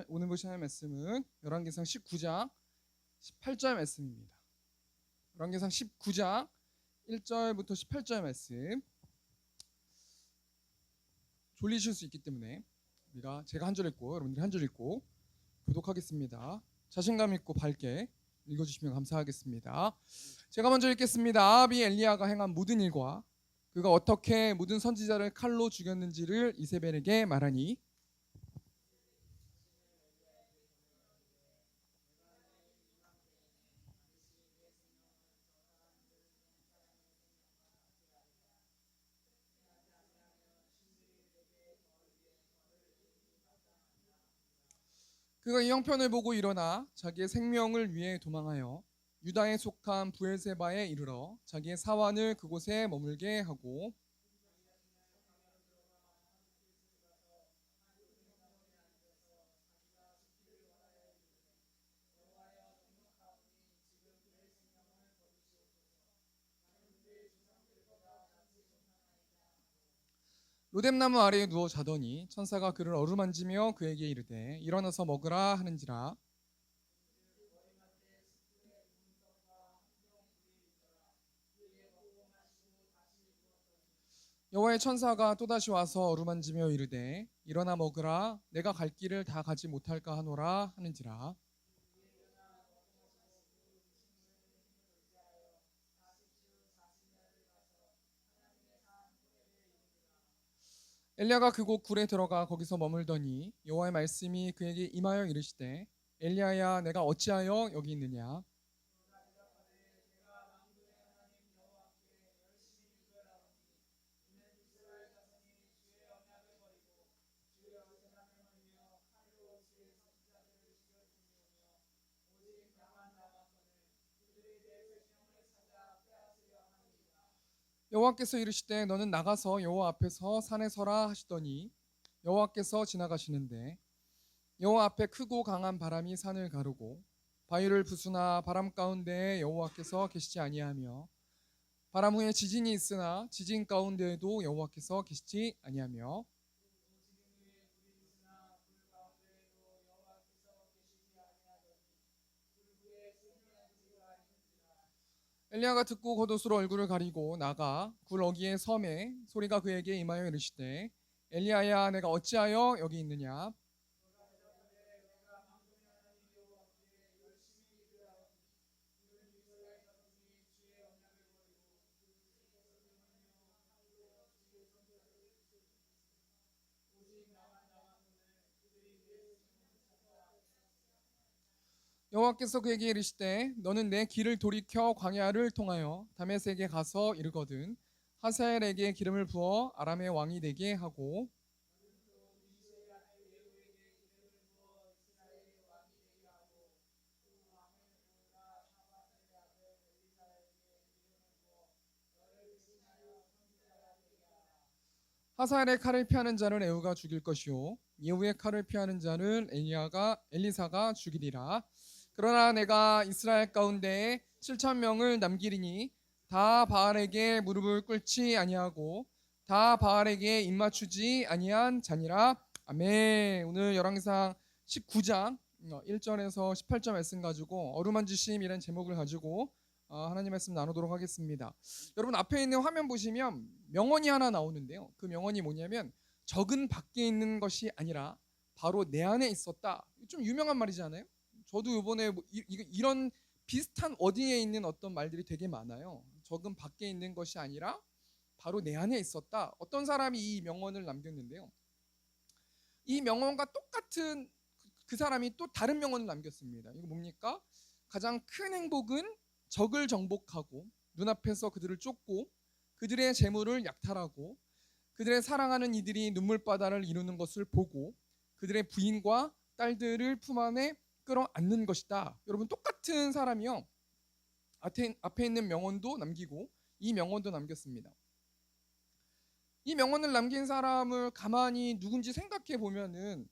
오늘 보실 말씀은 열왕기상 19장 18절 말씀입니다. 열왕기상 19장 1절부터 18절 말씀. 졸리실 수 있기 때문에 제가 한 절 읽고 여러분들이 한 절 읽고 교독하겠습니다. 자신감 있고 밝게 읽어주시면 감사하겠습니다. 제가 먼저 읽겠습니다. 아합이 엘리야가 행한 모든 일과 그가 어떻게 모든 선지자를 칼로 죽였는지를 이세벨에게 말하니, 그가 이 형편을 보고 일어나 자기의 생명을 위해 도망하여 유다에 속한 브엘세바에 이르러 자기의 사환을 그곳에 머물게 하고, 로뎀나무 아래에 누워 자더니 천사가 그를 어루만지며 그에게 이르되 일어나서 먹으라 하는지라. 여호와의 천사가 또다시 와서 어루만지며 이르되 일어나 먹으라, 내가 갈 길을 다 가지 못할까 하노라 하는지라. 엘리야가 그곳 굴에 들어가 거기서 머물더니 여호와의 말씀이 그에게 임하여 이르시되 엘리야야, 내가 어찌하여 여기 있느냐. 여호와께서 이르시되 너는 나가서 여호와 앞에서 산에 서라 하시더니 여호와께서 지나가시는데 여호와 앞에 크고 강한 바람이 산을 가르고 바위를 부수나 바람 가운데에 여호와께서 계시지 아니하며 바람 후에 지진이 있으나 지진 가운데에도 여호와께서 계시지 아니하며. 엘리야가 듣고 겉옷으로 얼굴을 가리고 나가 굴 어귀의 섬에 소리가 그에게 임하여 이르시되 엘리야야, 내가 어찌하여 여기 있느냐. 여호와께서 그에게 이르시되 너는 내 길을 돌이켜 광야를 통하여 다메섹에 가서 이르거든 하사엘에게 기름을 부어 아람의 왕이 되게 하고, 하사엘의 칼을 피하는 자를 에후가 죽일 것이요 예후의 칼을 피하는 자를 엘리사가 죽이리라. 그러나 내가 이스라엘 가운데 7천 명을 남기리니 다 바알에게 무릎을 꿇지 아니하고 다 바알에게 입맞추지 아니한 자니라. 아멘. 오늘 열왕기상 19장 1절에서 18절 말씀 가지고 어루만지심이라는 제목을 가지고 하나님 말씀 나누도록 하겠습니다. 여러분 앞에 있는 화면 보시면 명언이 하나 나오는데요. 그 명언이 뭐냐면 적은 밖에 있는 것이 아니라 바로 내 안에 있었다. 좀 유명한 말이잖아요. 저도 이번에 이런 비슷한 워딩에 있는 어떤 말들이 되게 많아요. 적은 밖에 있는 것이 아니라 바로 내 안에 있었다. 어떤 사람이 이 명언을 남겼는데요. 이 명언과 똑같은 그 사람이 또 다른 명언을 남겼습니다. 이거 뭡니까? 가장 큰 행복은 적을 정복하고 눈앞에서 그들을 쫓고 그들의 재물을 약탈하고 그들의 사랑하는 이들이 눈물바다를 이루는 것을 보고 그들의 부인과 딸들을 품 안에 끌어안는 것이다. 여러분 똑같은 사람이요. 앞에 있는 명언도 남기고 이 명언도 남겼습니다. 이 명언을 남긴 사람을 가만히 누군지 생각해 보면은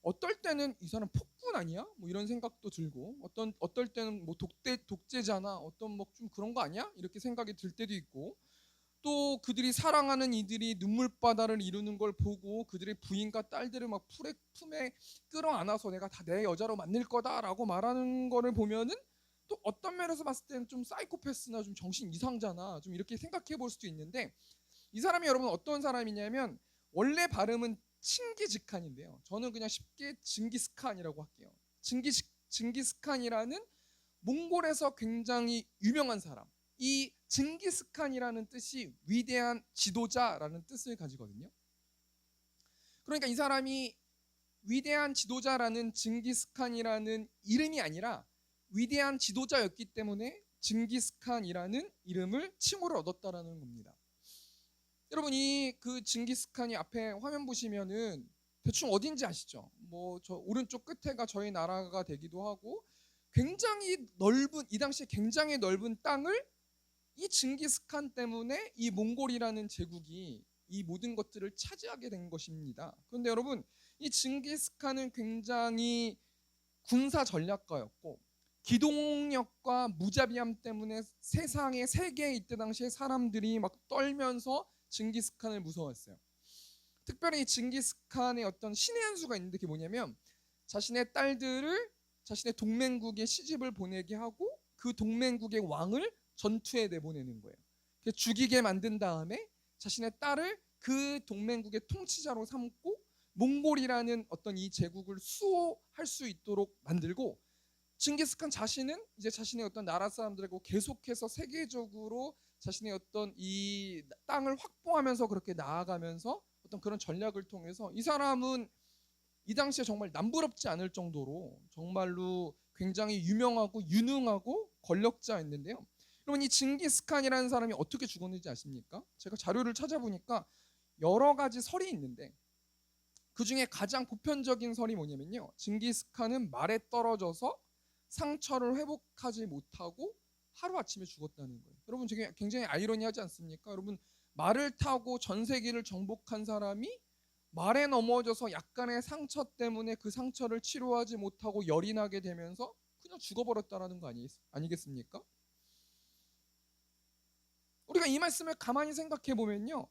어떨 때는 이 사람 폭군 아니야? 뭐 이런 생각도 들고 어떨 때는 뭐 독재자나 어떤 뭐 좀 그런 거 아니야? 이렇게 생각이 들 때도 있고 또 그들이 사랑하는 이들이 눈물바다를 이루는 걸 보고 그들의 부인과 딸들을 막 품에 끌어안아서 내가 다 내 여자로 만들 거다라고 말하는 거를 보면은 또 어떤 면에서 봤을 때는 좀 사이코패스나 좀 정신 이상자나 좀 이렇게 생각해 볼 수도 있는데, 이 사람이 여러분 어떤 사람이냐면 원래 발음은 칭기즈칸인데요. 저는 그냥 쉽게 징기스칸이라고 할게요. 징기스칸이라는 몽골에서 굉장히 유명한 사람. 이 징기스칸이라는 뜻이 위대한 지도자라는 뜻을 가지거든요. 그러니까 이 사람이 위대한 지도자라는 징기스칸이라는 이름이 아니라 위대한 지도자였기 때문에 징기스칸이라는 이름을 칭호를 얻었다라는 겁니다. 여러분, 이 그 징기스칸이 앞에 화면 보시면은 대충 어딘지 아시죠? 뭐 저 오른쪽 끝에가 저희 나라가 되기도 하고, 굉장히 넓은, 이 당시에 굉장히 넓은 땅을 이 징기스칸 때문에 이 몽골이라는 제국이 이 모든 것들을 차지하게 된 것입니다. 그런데 여러분, 이 징기스칸은 굉장히 군사 전략가였고 기동력과 무자비함 때문에 세상에, 세계에 이때 당시에 사람들이 막 떨면서 징기스칸을 무서워했어요. 특별히 이 징기스칸의 어떤 신의 한 수가 있는데, 그게 뭐냐면 자신의 딸들을 자신의 동맹국에 시집을 보내게 하고 그 동맹국의 왕을 전투에 내보내는 거예요. 죽이게 만든 다음에 자신의 딸을 그 동맹국의 통치자로 삼고 몽골이라는 어떤 이 제국을 수호할 수 있도록 만들고, 징기스칸 자신은 이제 자신의 어떤 나라 사람들하고 계속해서 세계적으로 자신의 어떤 이 땅을 확보하면서 그렇게 나아가면서 어떤 그런 전략을 통해서, 이 사람은 이 당시에 정말 남부럽지 않을 정도로 정말로 굉장히 유명하고 유능하고 권력자였는데요. 여러분, 이 징기스칸이라는 사람이 어떻게 죽었는지 아십니까? 제가 자료를 찾아보니까 여러 가지 설이 있는데 그 중에 가장 보편적인 설이 뭐냐면요, 징기스칸은 말에 떨어져서 상처를 회복하지 못하고 하루아침에 죽었다는 거예요. 여러분, 되게 굉장히 아이러니하지 않습니까? 여러분, 말을 타고 전 세계를 정복한 사람이 말에 넘어져서 약간의 상처 때문에 그 상처를 치료하지 못하고 열이 나게 되면서 그냥 죽어버렸다라는 거 아니겠습니까? 우리가 이 말씀을 가만히 생각해 보면요,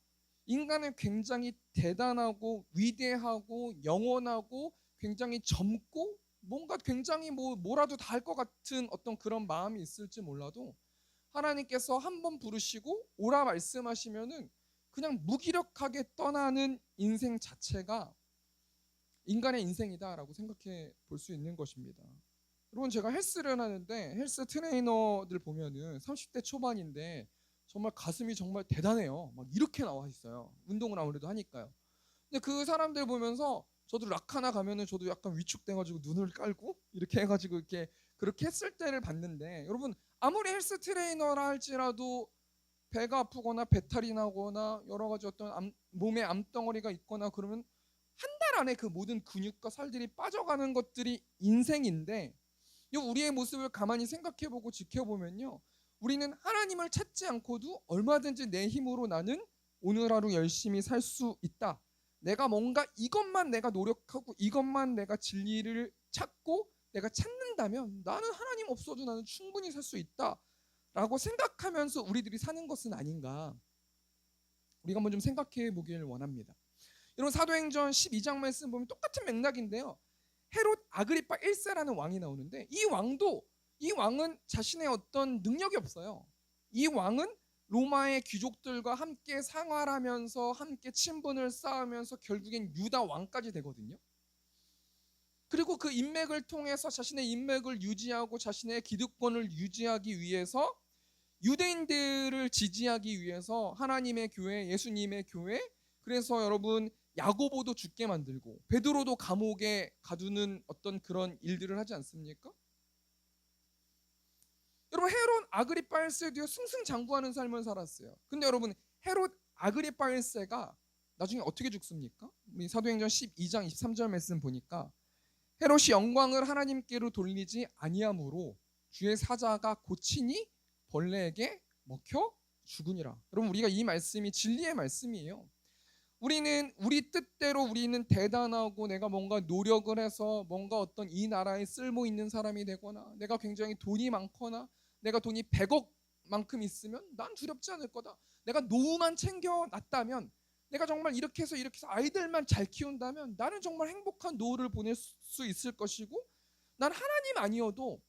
인간은 굉장히 대단하고 위대하고 영원하고 굉장히 젊고 뭔가 굉장히 뭐라도 다 할 것 같은 어떤 그런 마음이 있을지 몰라도, 하나님께서 한번 부르시고 오라 말씀하시면은 그냥 무기력하게 떠나는 인생 자체가 인간의 인생이다라고 생각해 볼 수 있는 것입니다. 여러분, 제가 헬스를 하는데 헬스 트레이너들 보면은 30대 초반인데 정말 가슴이 정말 대단해요. 막 이렇게 나와 있어요. 운동을 아무래도 하니까요. 근데 그 사람들 보면서 저도 락하나 가면은 저도 약간 위축돼가지고 눈을 깔고 이렇게 해가지고 이렇게 그렇게 했을 때를 봤는데, 여러분, 아무리 헬스 트레이너라 할지라도 배가 아프거나 배탈이 나거나 여러 가지 어떤 몸에 암덩어리가 있거나 그러면 한 달 안에 그 모든 근육과 살들이 빠져가는 것들이 인생인데, 우리의 모습을 가만히 생각해보고 지켜보면요, 우리는 하나님을 찾지 않고도 얼마든지 내 힘으로 나는 오늘 하루 열심히 살 수 있다. 내가 뭔가 이것만 내가 노력하고 이것만 내가 진리를 찾고 내가 찾는다면 나는 하나님 없어도 나는 충분히 살 수 있다 라고 생각하면서 우리들이 사는 것은 아닌가, 우리가 한번 좀 생각해 보길 원합니다. 여러분, 사도행전 12장 말씀 보면 똑같은 맥락인데요, 헤롯 아그리파 1세라는 왕이 나오는데 이 왕은 자신의 어떤 능력이 없어요. 이 왕은 로마의 귀족들과 함께 생활하면서 함께 친분을 쌓으면서 결국엔 유다 왕까지 되거든요. 그리고 그 인맥을 통해서 자신의 인맥을 유지하고 자신의 기득권을 유지하기 위해서 유대인들을 지지하기 위해서 하나님의 교회, 예수님의 교회, 그래서 여러분 야고보도 죽게 만들고 베드로도 감옥에 가두는 어떤 그런 일들을 하지 않습니까? 여러분, 헤롯 아그리파 1세도요 승승장구하는 삶을 살았어요. 근데 여러분, 헤롯 아그리파 1세가 나중에 어떻게 죽습니까? 우리 사도행전 12장 23절 말씀 보니까 헤롯이 영광을 하나님께로 돌리지 아니하므로 주의 사자가 고치니 벌레에게 먹혀 죽으니라. 여러분, 우리가 이 말씀이 진리의 말씀이에요. 우리는 우리 뜻대로 우리는 대단하고 내가 뭔가 노력을 해서 뭔가 어떤 이 나라에 쓸모 있는 사람이 되거나 내가 굉장히 돈이 많거나 내가 돈이 100억 만큼 있으면 난 두렵지 않을 거다. 내가 노후만 챙겨놨다면, 내가 정말 이렇게 해서 아이들만 잘 키운다면 나는 정말 행복한 노후를 보낼 수 있을 것이고, 난 하나님 아니어도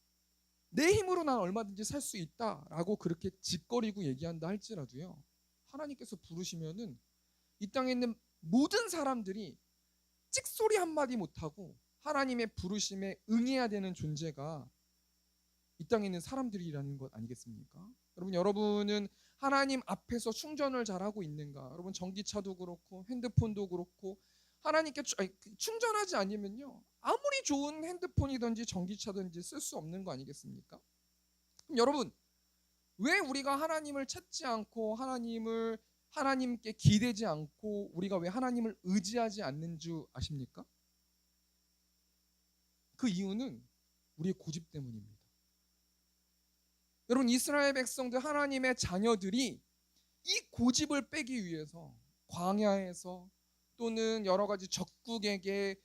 내 힘으로 난 얼마든지 살 수 있다라고 그렇게 짓거리고 얘기한다 할지라도요, 하나님께서 부르시면은 이 땅에 있는 모든 사람들이 찍소리 한마디 못하고 하나님의 부르심에 응해야 되는 존재가 이 땅에 있는 사람들이라는 것 아니겠습니까? 여러분은 하나님 앞에서 충전을 잘하고 있는가? 여러분, 전기차도 그렇고 핸드폰도 그렇고 하나님께 충전하지 않으면요, 아무리 좋은 핸드폰이든지 전기차든지 쓸 수 없는 거 아니겠습니까? 그럼 여러분, 왜 우리가 하나님을 찾지 않고 하나님께 기대지 않고 우리가 왜 하나님을 의지하지 않는 줄 아십니까? 그 이유는 우리의 고집 때문입니다. 여러분, 이스라엘 백성들, 하나님의 자녀들이 이 고집을 빼기 위해서 광야에서 또는 여러 가지 적국에게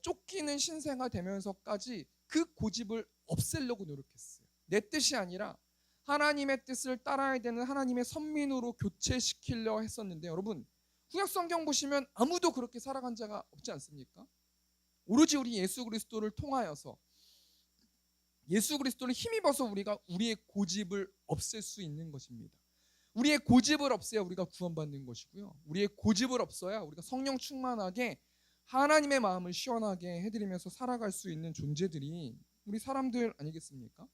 쫓기는 신세가 되면서까지 그 고집을 없애려고 노력했어요. 내 뜻이 아니라 하나님의 뜻을 따라야 되는 하나님의 선민으로 교체시키려 했었는데, 여러분, 구약 성경 보시면 아무도 그렇게 살아간 자가 없지 않습니까? 오로지 우리 예수 그리스도를 통하여서, 예수 그리스도를 힘입어서 우리가 우리의 고집을 없앨 수 있는 것입니다. 우리의 고집을 없애야 우리가 구원받는 것이고요, 우리의 고집을 없어야 우리가 성령 충만하게 하나님의 마음을 시원하게 해드리면서 살아갈 수 있는 존재들이 우리 사람들 아니겠습니까?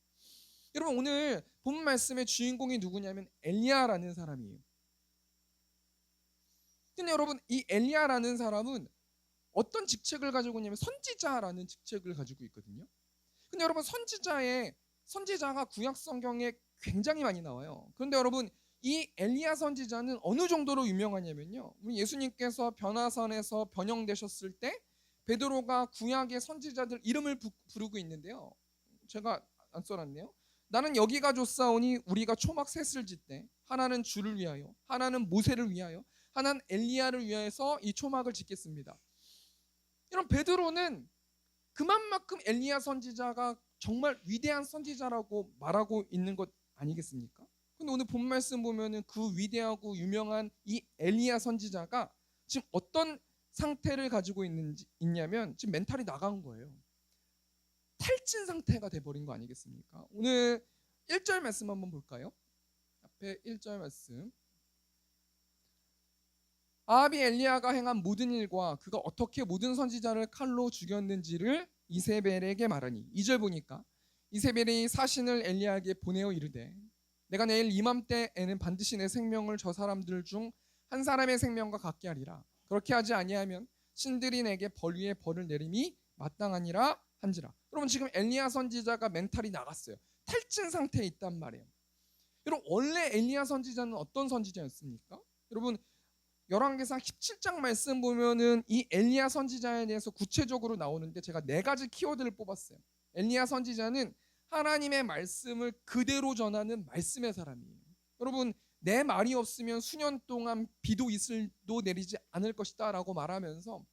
여러분, 오늘 본 말씀의 주인공이 누구냐면 엘리야라는 사람이에요. 근데 여러분, 이 엘리야라는 사람은 어떤 직책을 가지고 있냐면 선지자라는 직책을 가지고 있거든요. 근데 여러분, 선지자가 구약 성경에 굉장히 많이 나와요. 그런데 여러분, 이 엘리야 선지자는 어느 정도로 유명하냐면요, 우리 예수님께서 변화산에서 변형되셨을 때 베드로가 구약의 선지자들 이름을 부르고 있는데요, 제가 안 써놨네요. 나는 여기가 좋사오니 우리가 초막 셋을 짓되 하나는 주를 위하여, 하나는 모세를 위하여, 하나는 엘리야를 위하여서 이 초막을 짓겠습니다. 이런 베드로는 그만큼 엘리야 선지자가 정말 위대한 선지자라고 말하고 있는 것 아니겠습니까? 근데 오늘 본 말씀 보면은 그 위대하고 유명한 이 엘리야 선지자가 지금 어떤 상태를 가지고 있냐면 지금 멘탈이 나간 거예요. 탈진 상태가 돼버린 거 아니겠습니까? 오늘 1절 말씀 한번 볼까요? 앞에 1절 말씀. 아합이 엘리야가 행한 모든 일과 그가 어떻게 모든 선지자를 칼로 죽였는지를 이세벨에게 말하니, 2절 보니까 이세벨이 사신을 엘리야에게 보내어 이르되 내가 내일 이맘때에는 반드시 내 생명을 저 사람들 중 한 사람의 생명과 같게 하리라. 그렇게 하지 아니하면 신들이 내게 벌 위에 벌을 내림이 마땅하니라 한지라. 여러분, 지금 엘리야 선지자가 멘탈이 나갔어요. 탈진 상태에 있단 말이에요. 여러분, 원래 엘리야 선지자는 어떤 선지자였습니까? 여러분, 열왕기상 17장 말씀 보면은 이 엘리야 선지자에 대해서 구체적으로 나오는데 제가 4가지 키워드를 뽑았어요. 엘리야 선지자는 하나님의 말씀을 그대로 전하는 말씀의 사람이에요. 여러분, 내 말이 없으면 수년 동안 비도 이슬도 내리지 않을 것이다 라고 말하면서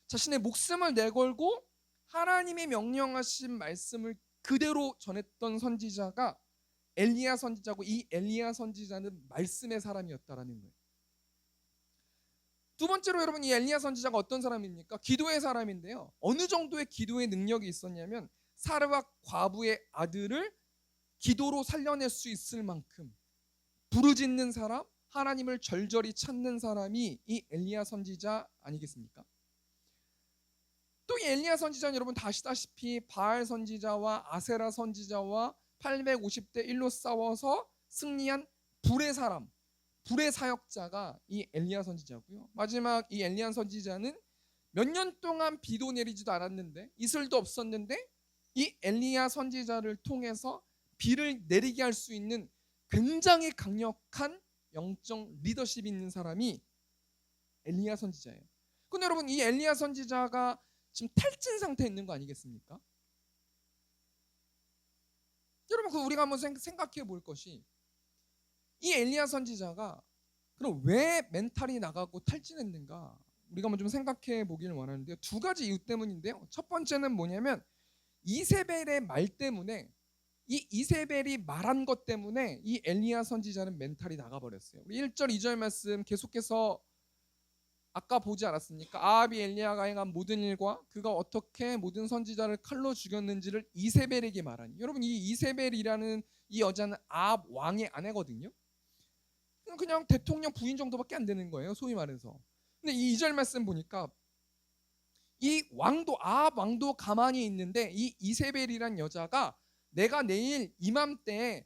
자신의 목숨을 내걸고 하나님의 명령하신 말씀을 그대로 전했던 선지자가 엘리야 선지자고, 이 엘리야 선지자는 말씀의 사람이었다라는 거예요. 두 번째로 여러분, 이 엘리야 선지자가 어떤 사람입니까? 기도의 사람인데요, 어느 정도의 기도의 능력이 있었냐면 사르밧 과부의 아들을 기도로 살려낼 수 있을 만큼 부르짖는 사람, 하나님을 절절히 찾는 사람이 이 엘리야 선지자 아니겠습니까? 또 이 엘리야 선지자는 여러분 다 아시다시피 바알 선지자와 아세라 선지자와 850대 1로 싸워서 승리한 불의 사람, 불의 사역자가 이 엘리야 선지자고요. 마지막 이 엘리야 선지자는 몇 년 동안 비도 내리지도 않았는데, 이슬도 없었는데 이 엘리야 선지자를 통해서 비를 내리게 할 수 있는 굉장히 강력한 영적 리더십이 있는 사람이 엘리야 선지자예요. 근데 여러분, 이 엘리야 선지자가 지금 탈진 상태에 있는 거 아니겠습니까? 여러분, 우리가 한번 생각해 볼 것이, 이 엘리야 선지자가 그럼 왜 멘탈이 나가고 탈진했는가? 우리가 한번 좀 생각해 보기를 원하는데요, 2가지 이유 때문인데요. 첫 번째는 뭐냐면 이세벨의 말 때문에 이 이세벨이 말한 것 때문에 이 엘리야 선지자는 멘탈이 나가버렸어요. 우리 1절 2절 말씀 계속해서 아까 보지 않았습니까? 아합이 엘리야가 행한 모든 일과 그가 어떻게 모든 선지자를 칼로 죽였는지를 이세벨에게 말하니, 여러분 이 이세벨이라는 이 여자는 아합 왕의 아내거든요. 그냥 대통령 부인 정도밖에 안 되는 거예요, 소위 말해서. 근데 이 2절 말씀 보니까 이 왕도, 아합 왕도 가만히 있는데 이 이세벨이란 여자가 내가 내일 이맘때에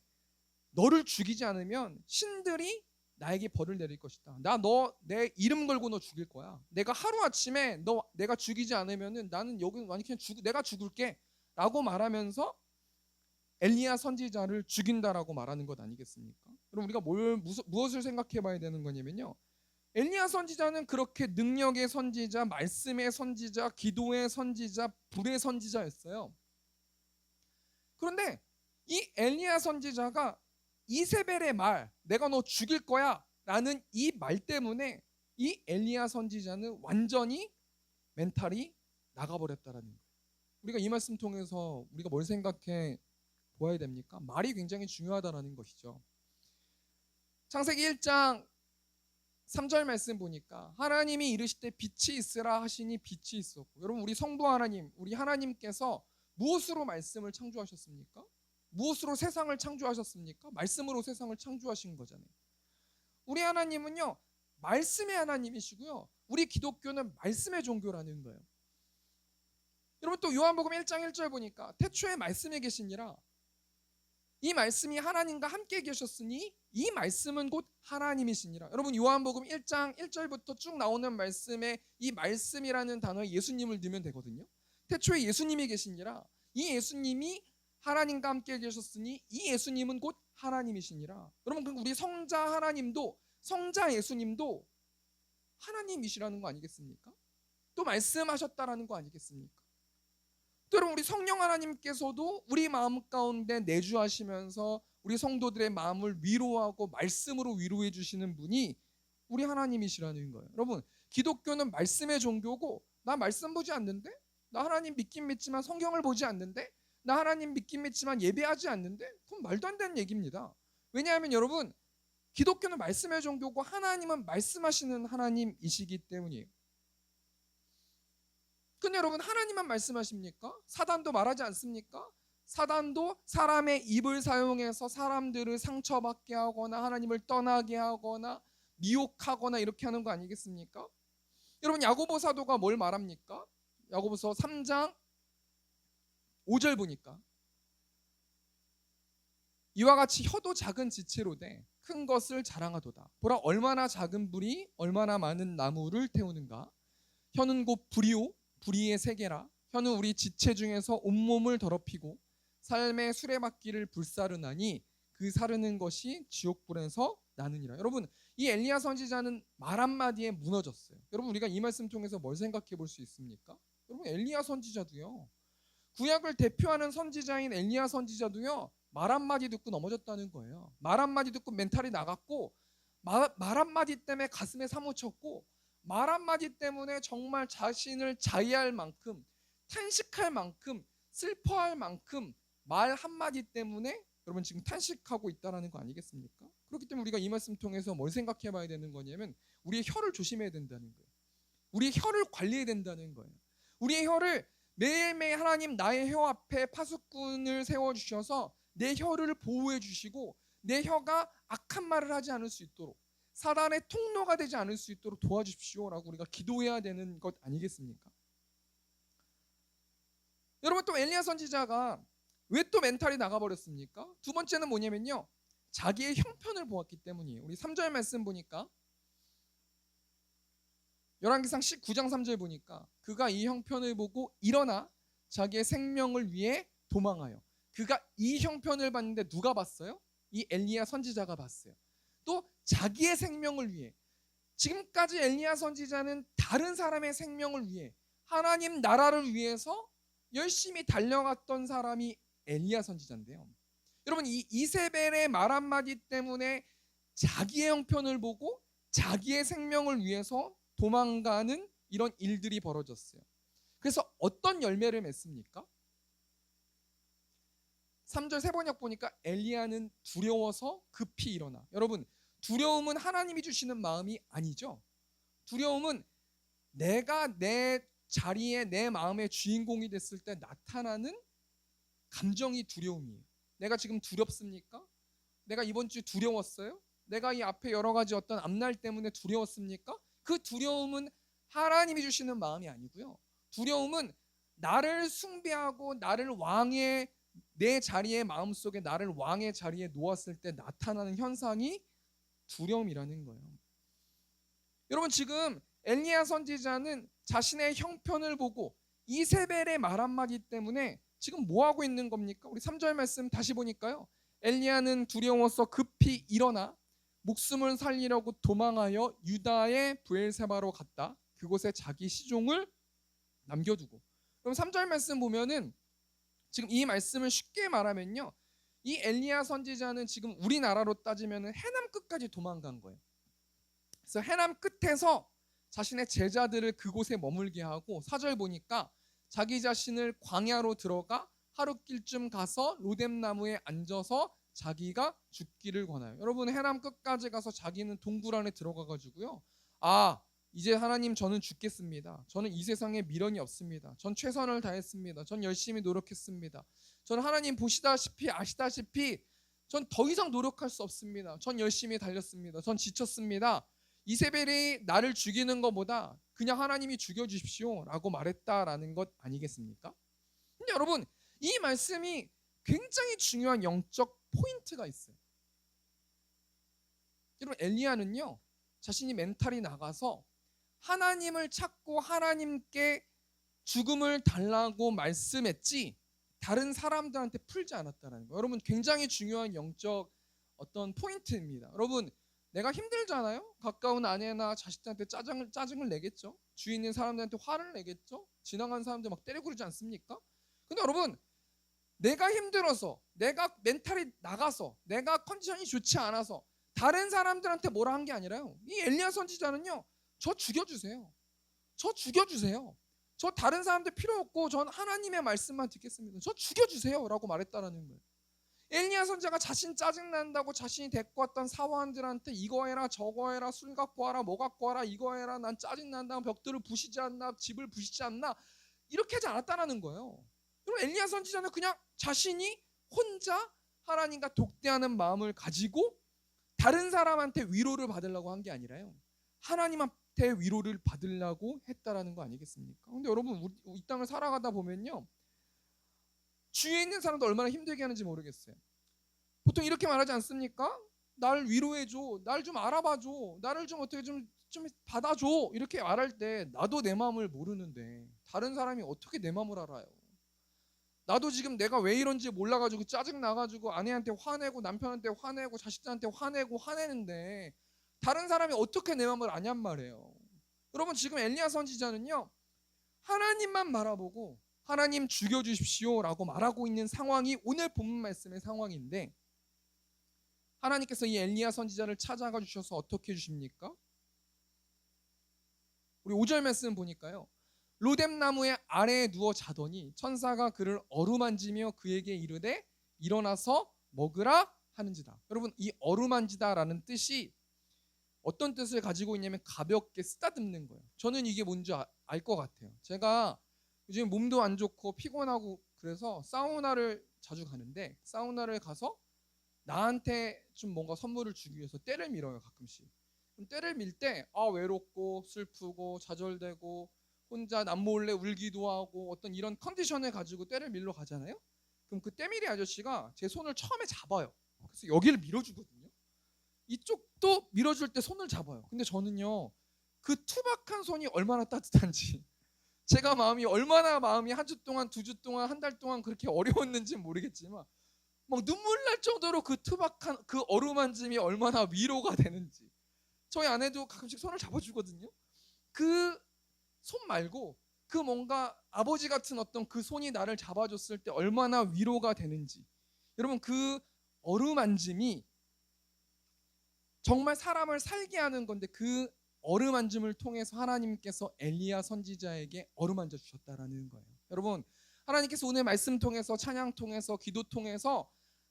너를 죽이지 않으면 신들이 나에게 벌을 내릴 것이다. 너 내 이름 걸고 너 죽일 거야. 내가 하루아침에 너 내가 죽이지 않으면은 나는 여기 완전 그냥 내가 죽을게 라고 말하면서 엘리야 선지자를 죽인다라고 말하는 것 아니겠습니까? 그럼 우리가 무엇을 생각해 봐야 되는 거냐면요, 엘리야 선지자는 그렇게 능력의 선지자, 말씀의 선지자, 기도의 선지자, 불의 선지자였어요. 그런데 이 엘리야 선지자가 이세벨의 말, 내가 너 죽일 거야 라는 이 말 때문에 이 엘리야 선지자는 완전히 멘탈이 나가버렸다라는 거예요. 우리가 이 말씀 통해서 우리가 뭘 생각해 보아야 됩니까? 말이 굉장히 중요하다라는 것이죠. 창세기 1장 3절 말씀 보니까 하나님이 이르시되 빛이 있으라 하시니 빛이 있었고, 여러분 우리 성도 하나님, 우리 하나님께서 무엇으로 말씀을 창조하셨습니까? 무엇으로 세상을 창조하셨습니까? 말씀으로 세상을 창조하신 거잖아요. 우리 하나님은요, 말씀의 하나님이시고요, 우리 기독교는 말씀의 종교라는 거예요. 여러분 또 요한복음 1장 1절 보니까 태초에 말씀이 계시니라, 이 말씀이 하나님과 함께 계셨으니 이 말씀은 곧 하나님이시니라. 여러분 요한복음 1장 1절부터 쭉 나오는 말씀에 이 말씀이라는 단어에 예수님을 넣으면 되거든요. 태초에 예수님이 계시니라, 이 예수님이 하나님과 함께 계셨으니 이 예수님은 곧 하나님이시니라. 여러분 우리 성자 하나님도, 성자 예수님도 하나님이시라는 거 아니겠습니까? 또 말씀하셨다라는 거 아니겠습니까? 또 여러분 우리 성령 하나님께서도 우리 마음 가운데 내주하시면서 우리 성도들의 마음을 위로하고 말씀으로 위로해 주시는 분이 우리 하나님이시라는 거예요. 여러분 기독교는 말씀의 종교고, 나 말씀 보지 않는데? 나 하나님 믿긴 믿지만 성경을 보지 않는데? 나 하나님 믿긴 믿지만 예배하지 않는데? 그건 말도 안 되는 얘기입니다. 왜냐하면 여러분 기독교는 말씀의 종교고 하나님은 말씀하시는 하나님이시기 때문이에요. 근데 여러분 하나님만 말씀하십니까? 사단도 말하지 않습니까? 사단도 사람의 입을 사용해서 사람들을 상처받게 하거나 하나님을 떠나게 하거나 미혹하거나 이렇게 하는 거 아니겠습니까? 여러분 야고보 사도가 뭘 말합니까? 야고보서 3장 5절 보니까 이와 같이 혀도 작은 지체로되 큰 것을 자랑하도다. 보라 얼마나 작은 불이 얼마나 많은 나무를 태우는가. 혀는 곧 불이요 불의의 세계라. 혀는 우리 지체 중에서 온몸을 더럽히고 삶의 수레바퀴를 불사르나니 그 사르는 것이 지옥불에서 나느니라. 여러분 이 엘리야 선지자는 말 한마디에 무너졌어요. 여러분 우리가 이 말씀 통해서 뭘 생각해 볼 수 있습니까? 여러분 엘리야 선지자도요, 구약을 대표하는 선지자인 엘리야 선지자도요, 말 한마디 듣고 넘어졌다는 거예요. 말 한마디 듣고 멘탈이 나갔고, 말 한마디 때문에 가슴에 사무쳤고, 말 한마디 때문에 정말 자신을 자해할 만큼, 탄식할 만큼, 슬퍼할 만큼 말 한마디 때문에 여러분 지금 탄식하고 있다는 거 아니겠습니까? 그렇기 때문에 우리가 이 말씀 통해서 뭘 생각해 봐야 되는 거냐면 우리의 혀를 조심해야 된다는 거예요. 우리의 혀를 관리해야 된다는 거예요. 우리의 혀를 매일매일 하나님 나의 혀 앞에 파수꾼을 세워주셔서 내 혀를 보호해 주시고 내 혀가 악한 말을 하지 않을 수 있도록, 사단의 통로가 되지 않을 수 있도록 도와주십시오라고 우리가 기도해야 되는 것 아니겠습니까? 여러분 또 엘리야 선지자가 왜 또 멘탈이 나가버렸습니까? 두 번째는 뭐냐면요, 자기의 형편을 보았기 때문이에요. 우리 3절 말씀 보니까 열왕기상 19장 3절 보니까 그가 이 형편을 보고 일어나 자기의 생명을 위해 도망하여. 그가 이 형편을 봤는데 누가 봤어요? 이 엘리야 선지자가 봤어요. 또 자기의 생명을 위해, 지금까지 엘리야 선지자는 다른 사람의 생명을 위해 하나님 나라를 위해서 열심히 달려갔던 사람이 엘리야 선지자인데요, 여러분 이 이세벨의 말 한마디 때문에 자기의 형편을 보고 자기의 생명을 위해서 도망가는 이런 일들이 벌어졌어요. 그래서 어떤 열매를 맺습니까? 3절 세 번역 보니까 엘리야는 두려워서 급히 일어나. 여러분, 두려움은 하나님이 주시는 마음이 아니죠. 두려움은 내가 내 자리에 내 마음의 주인공이 됐을 때 나타나는 감정이 두려움이에요. 내가 지금 두렵습니까? 내가 이번 주에 두려웠어요? 내가 이 앞에 여러 가지 어떤 앞날 때문에 두려웠습니까? 그 두려움은 하나님이 주시는 마음이 아니고요. 두려움은 나를 숭배하고 나를 왕의 내 자리에 마음속에 나를 왕의 자리에 놓았을 때 나타나는 현상이 두려움이라는 거예요. 여러분, 지금 엘리야 선지자는 자신의 형편을 보고 이세벨의 말 한마디 때문에 지금 뭐 하고 있는 겁니까? 우리 3절 말씀 다시 보니까요. 엘리야는 두려워서 급히 일어나 목숨을 살리려고 도망하여 유다의 브엘세바로 갔다. 그곳에 자기 시종을 남겨두고. 그럼 3절 말씀 보면은 지금 이 말씀을 쉽게 말하면요, 이 엘리야 선지자는 지금 우리나라로 따지면은 해남 끝까지 도망간 거예요. 그래서 해남 끝에서 자신의 제자들을 그곳에 머물게 하고 4절 보니까 자기 자신을 광야로 들어가 하룻길쯤 가서 로뎀나무에 앉아서 자기가 죽기를 권해요. 여러분, 해남 끝까지 가서 자기는 동굴 안에 들어가 가지고요, 이제 하나님, 저는 죽겠습니다. 저는 이 세상에 미련이 없습니다. 전 최선을 다했습니다. 전 열심히 노력했습니다. 전 하나님 보시다시피 아시다시피 전 더 이상 노력할 수 없습니다. 전 열심히 달렸습니다. 전 지쳤습니다. 이세벨이 나를 죽이는 것보다 그냥 하나님이 죽여주십시오 라고 말했다라는 것 아니겠습니까? 근데 여러분, 이 말씀이 굉장히 중요한 영적 포인트가 있어요. 여러분, 엘리야는요, 자신이 멘탈이 나가서 하나님을 찾고 하나님께 죽음을 달라고 말씀했지 다른 사람들한테 풀지 않았다는 거예요. 여러분, 굉장히 중요한 영적 어떤 포인트입니다. 여러분, 내가 힘들잖아요. 가까운 아내나 자식들한테 짜증을 내겠죠. 주위 있는 사람들한테 화를 내겠죠. 지나가는 사람들 막 때리고 그러지 않습니까? 근데 여러분, 내가 힘들어서, 내가 멘탈이 나가서, 내가 컨디션이 좋지 않아서 다른 사람들한테 뭐라 한 게 아니라요, 이 엘리야 선지자는요, 저 죽여주세요. 저 죽여주세요. 저 다른 사람들 필요 없고 전 하나님의 말씀만 듣겠습니다. 저 죽여주세요 라고 말했다는 거예요. 엘리야 선지자가 자신 짜증난다고 자신이 데리고 왔던 사원들한테 이거 해라 저거 해라, 술 갖고 와라 뭐 갖고 와라, 이거 해라, 난 짜증난다, 벽들을 부시지 않나, 집을 부시지 않나, 이렇게 하지 않았다는 거예요. 그럼 엘리야 선지자는 그냥 자신이 혼자 하나님과 독대하는 마음을 가지고 다른 사람한테 위로를 받으려고 한 게 아니라요, 하나님한테 위로를 받으려고 했다라는 거 아니겠습니까? 근데 여러분, 이 땅을 살아가다 보면요, 주위에 있는 사람도 얼마나 힘들게 하는지 모르겠어요. 보통 이렇게 말하지 않습니까? 날 위로해줘, 날 좀 알아봐줘, 나를 좀 어떻게 좀 받아줘, 이렇게 말할 때 나도 내 마음을 모르는데 다른 사람이 어떻게 내 마음을 알아요? 나도 지금 내가 왜 이런지 몰라가지고 짜증나가지고 아내한테 화내고 남편한테 화내고 자식들한테 화내는데 다른 사람이 어떻게 내 마음을 아냔 말이에요. 여러분, 지금 엘리야 선지자는요, 하나님만 바라보고 하나님 죽여주십시오 라고 말하고 있는 상황이 오늘 본문 말씀의 상황인데, 하나님께서 이 엘리야 선지자를 찾아가 주셔서 어떻게 해주십니까? 우리 5절 말씀 보니까요, 로뎀나무의 아래에 누워 자더니 천사가 그를 어루만지며 그에게 이르되 일어나서 먹으라 하는지다. 여러분, 이 어루만지다라는 뜻이 어떤 뜻을 가지고 있냐면 가볍게 쓰다듬는 거예요. 저는 이게 뭔지 알 것 같아요. 제가 요즘 몸도 안 좋고 피곤하고 그래서 사우나를 자주 가는데, 사우나를 가서 나한테 좀 뭔가 선물을 주기 위해서 때를 밀어요, 가끔씩. 그럼 때를 밀 때 외롭고 슬프고 좌절되고 혼자 남몰래 울기도 하고 어떤 이런 컨디션을 가지고 때를 밀러 가잖아요. 그럼 그 때밀이 아저씨가 제 손을 처음에 잡아요. 그래서 여기를 밀어주거든요. 이쪽도 밀어줄 때 손을 잡아요. 근데 저는요, 그 투박한 손이 얼마나 따뜻한지, 제가 마음이 한 주 동안, 2주 동안, 한 달 동안 그렇게 어려웠는지는 모르겠지만 막 눈물 날 정도로 그 투박한 그 어루만짐이 얼마나 위로가 되는지, 저희 아내도 가끔씩 손을 잡아주거든요. 그 손 말고 그 뭔가 아버지 같은 어떤 그 손이 나를 잡아줬을 때 얼마나 위로가 되는지, 여러분, 그 어루만짐이 정말 사람을 살게 하는 건데, 그 어루만짐을 통해서 하나님께서 엘리야 선지자에게 어루만져 주셨다라는 거예요. 여러분, 하나님께서 오늘 말씀 통해서, 찬양 통해서, 기도 통해서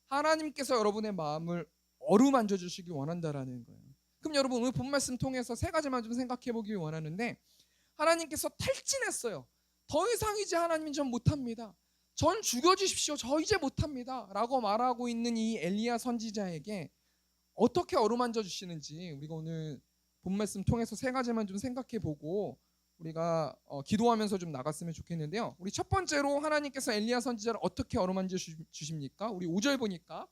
하나님께서 여러분의 마음을 어루만져 주시기 원한다라는 거예요. 그럼 여러분 오늘 본 말씀 통해서 세 가지만 좀 생각해 보기 원하는데, 하나님께서 탈진했어요. 더 이상 이제 하나님 전 못합니다. 전 죽여주십시오. 저 이제 못합니다 라고 말하고 있는 이 엘리야 선지자에게 어떻게 어루만져 주시는지 우리가 오늘 본 말씀 통해서 세 가지만 좀 생각해 보고 우리가 기도하면서 좀 나갔으면 좋겠는데요. 우리 첫 번째로 하나님께서 엘리야 선지자를 어떻게 어루만져 주십니까? 우리 5절 보니까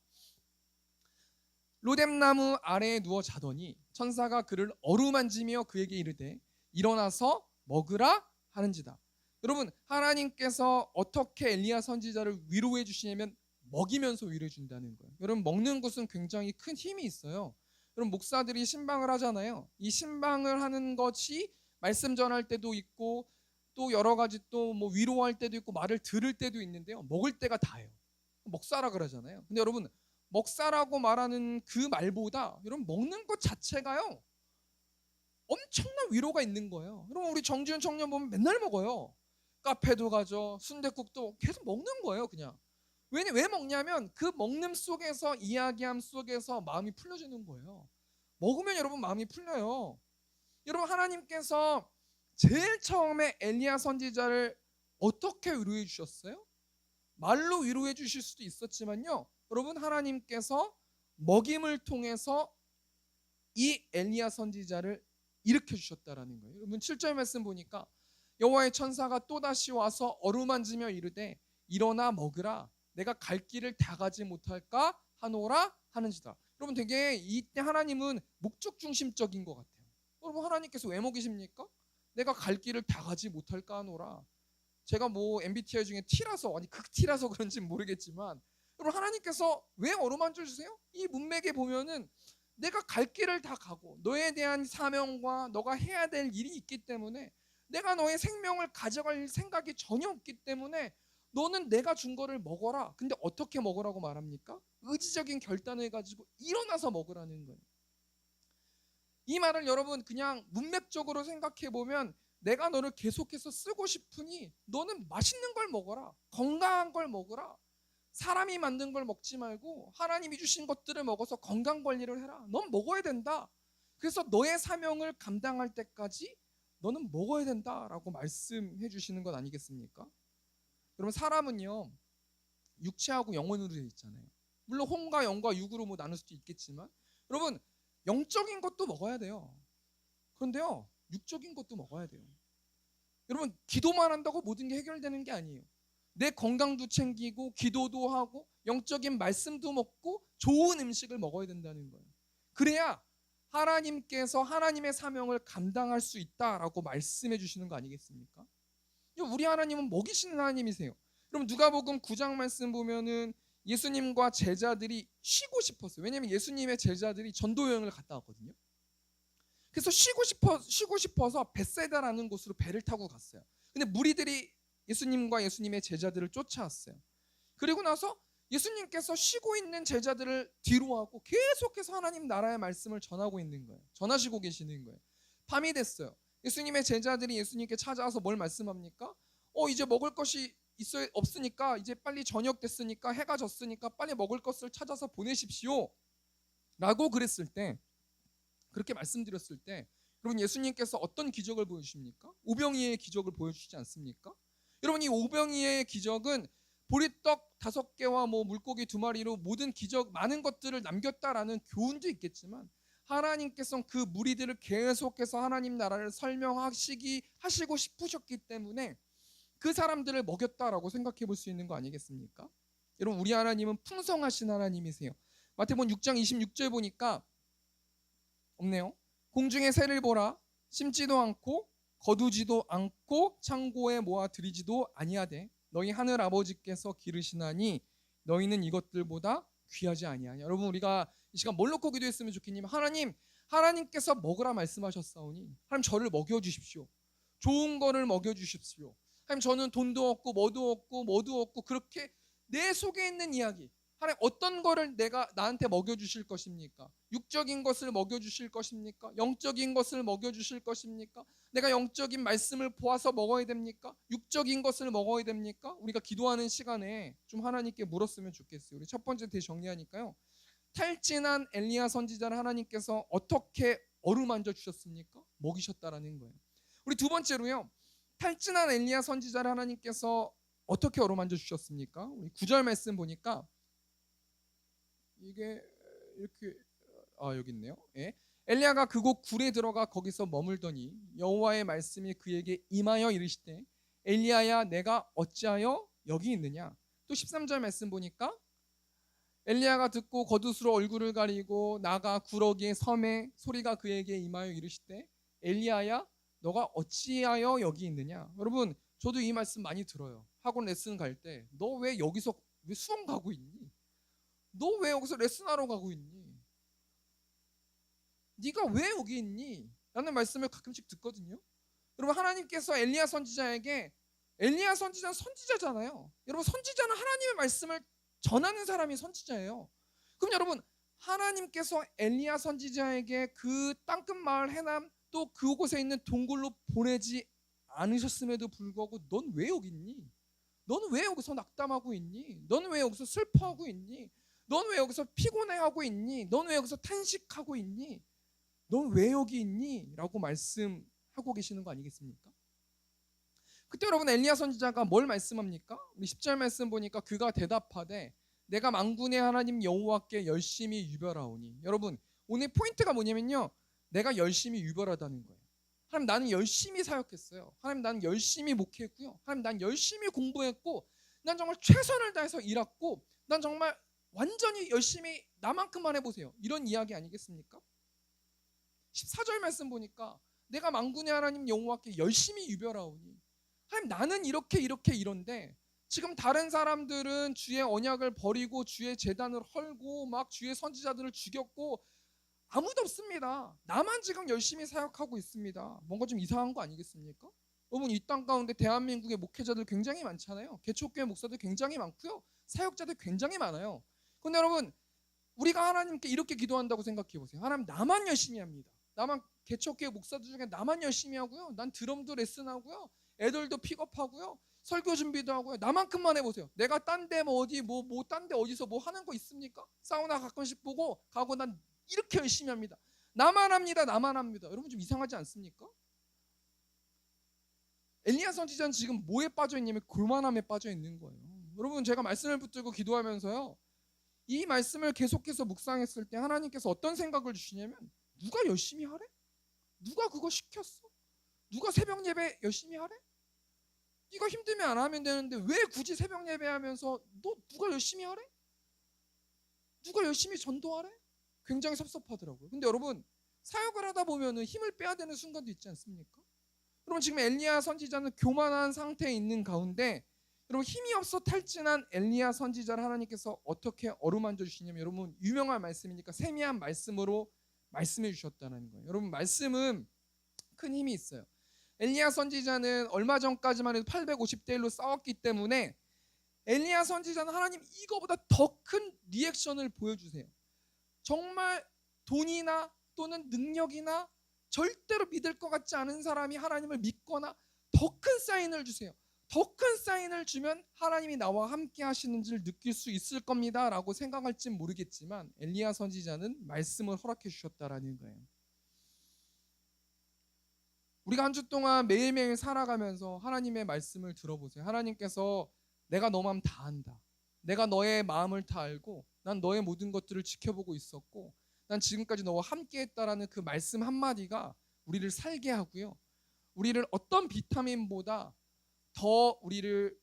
로뎀나무 아래에 누워 자더니 천사가 그를 어루만지며 그에게 이르되 일어나서 먹으라 하는지다. 여러분, 하나님께서 어떻게 엘리야 선지자를 위로해 주시냐면 먹이면서 위로해 준다는 거예요. 여러분, 먹는 것은 굉장히 큰 힘이 있어요. 여러분, 목사들이 신방을 하잖아요. 이 신방을 하는 것이 말씀 전할 때도 있고 또 여러 가지 또 뭐 위로할 때도 있고 말을 들을 때도 있는데요. 먹을 때가 다예요. 먹사라 그러잖아요. 근데 여러분, 먹사라고 말하는 그 말보다 여러분 먹는 것 자체가요 엄청난 위로가 있는 거예요. 여러분, 우리 정지훈 청년 보면 맨날 먹어요. 카페도 가죠. 순댓국도 계속 먹는 거예요. 그냥 왜 먹냐면 그 먹는 속에서, 이야기함 속에서 마음이 풀려지는 거예요. 먹으면 여러분 마음이 풀려요. 여러분, 하나님께서 제일 처음에 엘리야 선지자를 어떻게 위로해 주셨어요? 말로 위로해 주실 수도 있었지만요, 여러분, 하나님께서 먹임을 통해서 이 엘리야 선지자를 일으켜 주셨다라는 거예요. 여러분, 7절 말씀 보니까 여호와의 천사가 또다시 와서 어루만지며 이르되 일어나 먹으라, 내가 갈 길을 다 가지 못할까 하노라 하는지다. 여러분, 되게 이때 하나님은 목적 중심적인 것 같아요. 여러분, 하나님께서 왜 먹이십니까? 내가 갈 길을 다 가지 못할까 하노라. 제가 뭐 MBTI 중에 T라서, 아니 극T라서 그런지 모르겠지만 여러분, 하나님께서 왜 어루만져 주세요? 이 문맥에 보면은 내가 갈 길을 다 가고 너에 대한 사명과 너가 해야 될 일이 있기 때문에, 내가 너의 생명을 가져갈 생각이 전혀 없기 때문에 너는 내가 준 거를 먹어라. 근데 어떻게 먹으라고 말합니까? 의지적인 결단을 가지고 일어나서 먹으라는 거예요. 이 말을 여러분 그냥 문맥적으로 생각해 보면, 내가 너를 계속해서 쓰고 싶으니 너는 맛있는 걸 먹어라. 건강한 걸 먹어라. 사람이 만든 걸 먹지 말고 하나님이 주신 것들을 먹어서 건강 관리를 해라. 넌 먹어야 된다. 그래서 너의 사명을 감당할 때까지 너는 먹어야 된다라고 말씀해 주시는 것 아니겠습니까? 여러분, 사람은요 육체하고 영혼으로 되어 있잖아요. 물론 혼과 영과 육으로 뭐 나눌 수도 있겠지만 여러분, 영적인 것도 먹어야 돼요. 그런데요, 육적인 것도 먹어야 돼요. 여러분, 기도만 한다고 모든 게 해결되는 게 아니에요. 내 건강도 챙기고 기도도 하고 영적인 말씀도 먹고 좋은 음식을 먹어야 된다는 거예요. 그래야 하나님께서 하나님의 사명을 감당할 수 있다라고 말씀해 주시는 거 아니겠습니까? 우리 하나님은 먹이시는 하나님이세요. 그럼 누가복음 9장 말씀 보면은 예수님과 제자들이 쉬고 싶었어요. 왜냐하면 예수님의 제자들이 전도 여행을 갔다 왔거든요. 그래서 쉬고 싶어서 벳세다라는 곳으로 배를 타고 갔어요. 근데 무리들이 예수님과 예수님의 제자들을 쫓아왔어요. 그리고 나서 예수님께서 쉬고 있는 제자들을 뒤로하고 계속해서 하나님 나라의 말씀을 전하고 있는 거예요. 전하시고 계시는 거예요. 밤이 됐어요. 예수님의 제자들이 예수님께 찾아와서 뭘 말씀합니까? 이제 먹을 것이 없으니까, 이제 빨리 저녁 됐으니까, 해가 졌으니까 빨리 먹을 것을 찾아서 보내십시오 라고 그랬을 때, 그렇게 말씀드렸을 때 여러분, 예수님께서 어떤 기적을 보여주십니까? 오병이의 기적을 보여주시지 않습니까? 여러분, 이 오병이의 기적은 보리떡 5개와 뭐 물고기 2마리로 모든 기적, 많은 것들을 남겼다라는 교훈도 있겠지만, 하나님께서 그 무리들을 계속해서 하나님 나라를 하시고 싶으셨기 때문에 그 사람들을 먹였다라고 생각해 볼 수 있는 거 아니겠습니까? 여러분, 우리 하나님은 풍성하신 하나님이세요. 마태복음 6장 26절 보니까 없네요. 공중의 새를 보라. 심지도 않고 거두지도 않고 창고에 모아 들이지도 아니하되 너희 하늘 아버지께서 기르시나니 너희는 이것들보다 귀하지 아니하냐. 여러분, 우리가 이 시간 뭘 놓고 기도했으면 좋겠냐면, 하나님께서 먹으라 말씀하셨사오니 하나님, 저를 먹여주십시오. 좋은 거를 먹여주십시오. 하나님, 저는 돈도 없고 뭐도 없고 그렇게 내 속에 있는 이야기, 하나님 어떤 거를 내가 나한테 먹여주실 것입니까? 육적인 것을 먹여주실 것입니까? 영적인 것을 먹여주실 것입니까? 내가 영적인 말씀을 보아서 먹어야 됩니까? 육적인 것을 먹어야 됩니까? 우리가 기도하는 시간에 좀 하나님께 물었으면 좋겠어요. 우리 첫 번째 대정리하니까요. 탈진한 엘리야 선지자를 하나님께서 어떻게 어루만져 주셨습니까? 먹이셨다라는 거예요. 우리 두 번째로요. 탈진한 엘리야 선지자를 하나님께서 어떻게 어루만져 주셨습니까? 우리 9절 말씀 보니까 이게 이렇게 여기 있네요. 예. 엘리야가 그곳 굴에 들어가 거기서 머물더니 여호와의 말씀이 그에게 임하여 이르시되 엘리야야 내가 어찌하여 여기 있느냐. 또 13절 말씀 보니까 엘리야가 듣고 겉옷으로 얼굴을 가리고 나가 구러기의 섬에 소리가 그에게 임하여 이르시되 엘리야야 너가 어찌하여 여기 있느냐. 여러분 저도 이 말씀 많이 들어요. 학원 레슨 갈 때 너 왜 여기서 왜 수영 가고 있니? 너 왜 여기서 레슨하러 가고 있니? 네가 왜 여기 있니? 라는 말씀을 가끔씩 듣거든요. 여러분 하나님께서 엘리야 선지자에게 엘리야 선지자는 선지자잖아요. 여러분 선지자는 하나님의 말씀을 전하는 사람이 선지자예요. 그럼 여러분 하나님께서 엘리야 선지자에게 그 땅끝 마을 해남 또 그곳에 있는 동굴로 보내지 않으셨음에도 불구하고 넌 왜 여기 있니? 넌 왜 여기서 낙담하고 있니? 넌 왜 여기서 슬퍼하고 있니? 넌 왜 여기서 피곤해하고 있니? 넌 왜 여기서 탄식하고 있니? 넌 왜 여기 있니? 라고 말씀하고 계시는 거 아니겠습니까? 그때 여러분 엘리야 선지자가 뭘 말씀합니까? 우리 10절 말씀 보니까 그가 대답하되 내가 만군의 하나님 여호와께 열심히 유별하오니. 여러분 오늘 포인트가 뭐냐면요. 내가 열심히 유별하다는 거예요. 하나님 나는 열심히 사역했어요. 하나님 나는 열심히 목회했고요. 하나님 난 열심히 공부했고 난 정말 최선을 다해서 일했고 난 정말 완전히 열심히 나만큼만 해보세요. 이런 이야기 아니겠습니까? 14절 말씀 보니까 내가 만군의 하나님 여호와께 열심히 유별하오니. 하나님 나는 이렇게 이런데 지금 다른 사람들은 주의 언약을 버리고 주의 제단을 헐고 막 주의 선지자들을 죽였고 아무도 없습니다. 나만 지금 열심히 사역하고 있습니다. 뭔가 좀 이상한 거 아니겠습니까? 여러분 이 땅 가운데 대한민국의 목회자들 굉장히 많잖아요. 개척교회 목사들 굉장히 많고요. 사역자들 굉장히 많아요. 근데 여러분 우리가 하나님께 이렇게 기도한다고 생각해 보세요. 하나님 나만 열심히 합니다. 나만 개척교회 목사들 중에 나만 열심히 하고요. 난 드럼도 레슨하고요. 애들도 픽업하고요. 설교 준비도 하고요. 나만큼만 해보세요. 내가 딴 데 뭐 어디 딴 데 어디서 뭐 하는 거 있습니까? 사우나 가끔씩 보고 가고 난 이렇게 열심히 합니다. 나만 합니다. 나만 합니다. 여러분 좀 이상하지 않습니까? 엘리야 선지자는 지금 뭐에 빠져 있냐면 교만함에 빠져 있는 거예요. 여러분 제가 말씀을 붙들고 기도하면서요. 이 말씀을 계속해서 묵상했을 때 하나님께서 어떤 생각을 주시냐면 누가 열심히 하래? 누가 그거 시켰어? 누가 새벽 예배 열심히 하래? 네가 힘들면 안 하면 되는데 왜 굳이 새벽 예배하면서 너 누가 열심히 하래? 누가 열심히 전도하래? 굉장히 섭섭하더라고요. 근데 여러분 사역을 하다 보면은 힘을 빼야 되는 순간도 있지 않습니까? 여러분 지금 엘리야 선지자는 교만한 상태에 있는 가운데 여러분 힘이 없어 탈진한 엘리야 선지자를 하나님께서 어떻게 어루만져 주시냐면 여러분 유명한 말씀이니까 세미한 말씀으로 말씀해 주셨다는 거예요. 여러분 말씀은 큰 힘이 있어요. 엘리야 선지자는 얼마 전까지만 해도 850대 1로 싸웠기 때문에 엘리야 선지자는 하나님 이거보다 더 큰 리액션을 보여주세요. 정말 돈이나 또는 능력이나 절대로 믿을 것 같지 않은 사람이 하나님을 믿거나 더 큰 사인을 주세요. 더 큰 사인을 주면 하나님이 나와 함께 하시는지를 느낄 수 있을 겁니다 라고 생각할진 모르겠지만 엘리야 선지자는 말씀을 허락해 주셨다라는 거예요. 우리가 한 주 동안 매일매일 살아가면서 하나님의 말씀을 들어보세요. 하나님께서 내가 너 마음 다 안다. 내가 너의 마음을 다 알고 난 너의 모든 것들을 지켜보고 있었고 난 지금까지 너와 함께 했다라는 그 말씀 한마디가 우리를 살게 하고요. 우리를 어떤 비타민보다 더 우리를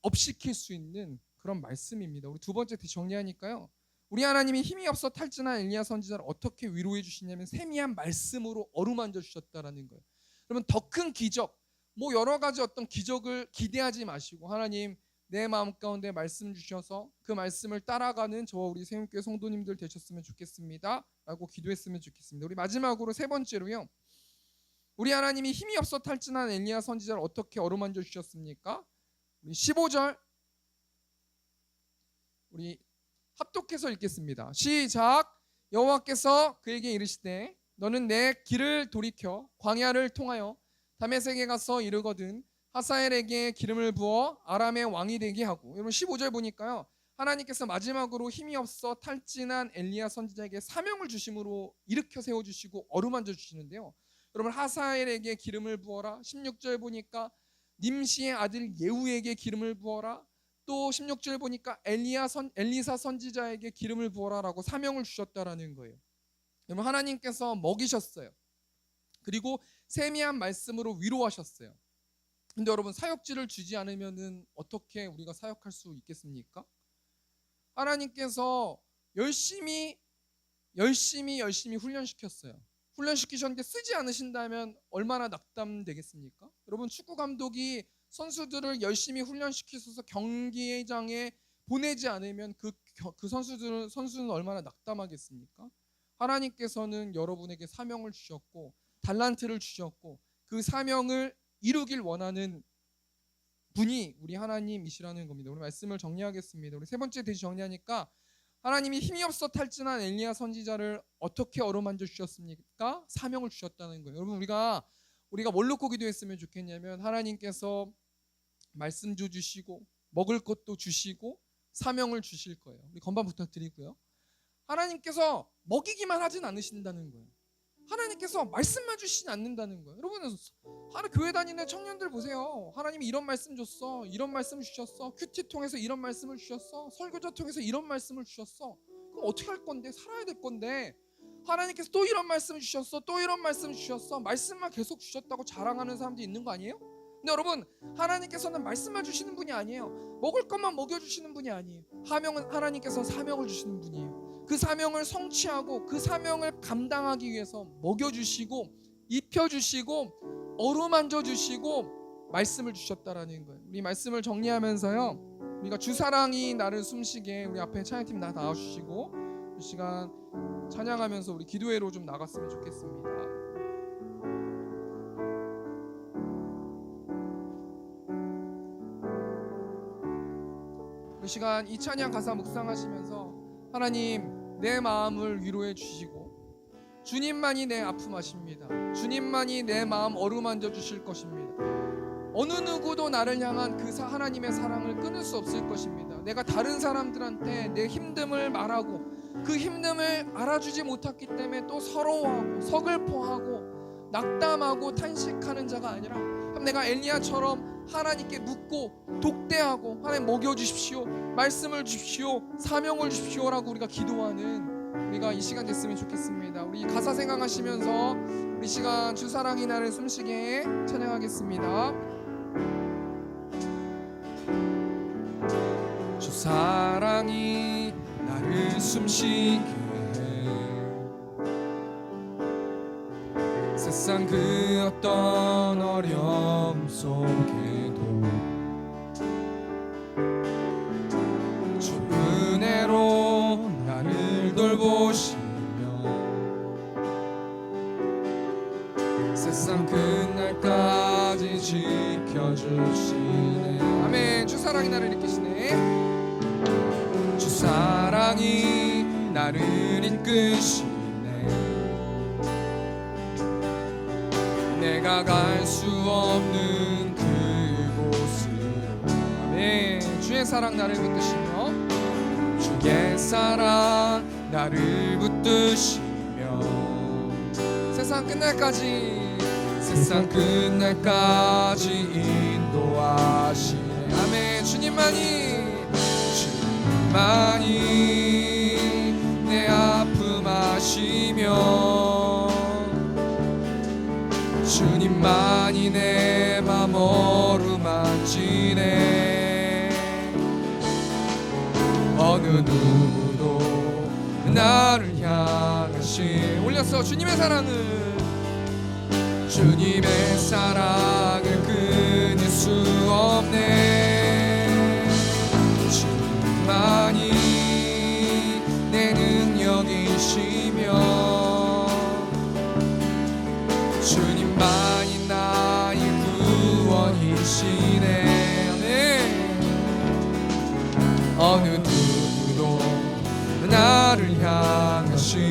업시킬 수 있는 그런 말씀입니다. 우리 두 번째 정리하니까요. 우리 하나님이 힘이 없어 탈진한 엘리야 선지자를 어떻게 위로해 주시냐면 세미한 말씀으로 어루만져 주셨다라는 거예요. 그러면 더 큰 기적, 뭐 여러 가지 어떤 기적을 기대하지 마시고 하나님 내 마음 가운데 말씀 주셔서 그 말씀을 따라가는 저와 우리 세움교회 성도님들 되셨으면 좋겠습니다 라고 기도했으면 좋겠습니다. 우리 마지막으로 세 번째로요. 우리 하나님이 힘이 없어 탈진한 엘리야 선지자를 어떻게 어루만져 주셨습니까? 우리 15절 우리 합독해서 읽겠습니다. 시작. 여호와께서 그에게 이르시되 너는 내 길을 돌이켜 광야를 통하여 다메섹에 가서 이르거든 하사엘에게 기름을 부어 아람의 왕이 되게 하고. 여러분 15절 보니까요, 하나님께서 마지막으로 힘이 없어 탈진한 엘리야 선지자에게 사명을 주심으로 일으켜 세워주시고 어루만져 주시는데요, 여러분 하사엘에게 기름을 부어라. 16절 보니까 님시의 아들 예후에게 기름을 부어라. 또 16절 보니까 엘리사 선지자에게 기름을 부어라라고 사명을 주셨다라는 거예요. 여러분 하나님께서 먹이셨어요. 그리고 세미한 말씀으로 위로하셨어요. 근데 여러분 사역지를 주지 않으면은 어떻게 우리가 사역할 수 있겠습니까? 하나님께서 열심히 훈련시켰어요. 훈련시키셨는데 쓰지 않으신다면 얼마나 낙담되겠습니까? 여러분 축구 감독이 선수들을 열심히 훈련시키셔서 경기장에 보내지 않으면 그 선수는 얼마나 낙담하겠습니까? 하나님께서는 여러분에게 사명을 주셨고 달란트를 주셨고 그 사명을 이루길 원하는 분이 우리 하나님이시라는 겁니다. 우리 말씀을 정리하겠습니다. 우리 세 번째 대지 정리하니까 하나님이 힘이 없어 탈진한 엘리야 선지자를 어떻게 어루만져 주셨습니까? 사명을 주셨다는 거예요. 여러분 우리가 뭘 놓고 기도했으면 좋겠냐면 하나님께서 말씀도 주시고 먹을 것도 주시고 사명을 주실 거예요. 우리 건반 부탁드리고요. 하나님께서 먹이기만 하진 않으신다는 거예요. 하나님께서 말씀만 주시지 않는다는 거예요. 여러분 교회 다니는 청년들 보세요. 하나님이 이런 말씀 줬어, 이런 말씀 주셨어, 큐티 통해서 이런 말씀을 주셨어, 설교자 통해서 이런 말씀을 주셨어. 그럼 어떻게 할 건데? 살아야 될 건데 하나님께서 또 이런 말씀 주셨어, 또 이런 말씀 주셨어, 말씀만 계속 주셨다고 자랑하는 사람들이 있는 거 아니에요? 근데 여러분 하나님께서는 말씀만 주시는 분이 아니에요. 먹을 것만 먹여주시는 분이 아니에요. 하나님께서 사명을 주시는 분이에요. 그 사명을 성취하고 그 사명을 감당하기 위해서 먹여주시고 입혀주시고 어루만져주시고 말씀을 주셨다라는 거예요. 우리 말씀을 정리하면서요, 우리가 주사랑이 나를 숨쉬게 우리 앞에 찬양팀 나와주시고 이 시간 찬양하면서 우리 기도회로 좀 나갔으면 좋겠습니다. 이 시간 이 찬양 가사 묵상하시면서 하나님 내 마음을 위로해 주시고 주님만이 내 아픔 아십니다. 주님만이 내 마음 어루만져 주실 것입니다. 어느 누구도 나를 향한 그 하나님의 사랑을 끊을 수 없을 것입니다. 내가 다른 사람들한테 내 힘듦을 말하고 그 힘듦을 알아주지 못했기 때문에 또 서러워하고 서글퍼하고 낙담하고 탄식하는 자가 아니라 내가 엘리야처럼 하나님께 묻고 독대하고 하나님 먹여주십시오, 말씀을 주십시오, 사명을 주십시오라고 우리가 기도하는 우리가 이 시간 됐으면 좋겠습니다. 우리 가사 생각하시면서 우리 시간 주사랑이 나를 숨쉬게 찬양하겠습니다. 주사랑이 나를 숨쉬게 세상 그 어떤 어려움 속에도 주 은혜로 나를 돌보시며 세상 끝날까지 지켜주시네. 아멘. 주 사랑이 나를 이끄시네. 주 사랑이 나를 이끄시네. 내가 갈 수 없는 그곳으로. 아멘. 주의 사랑 나를 붙드시며 주의 사랑 나를 붙드시며 세상 끝날까지 인도하시네. 아멘. 주님만이 내 아픔 아시며 주님만이 내 맘 어루만지네. 어느 누구도 나를 향하시 올렸어. 주님의 사랑을 끊을 수 없네. 주님만이 내 능력이시며 주님만이 나의 구원이시네. 어느 누구도 나를 향하신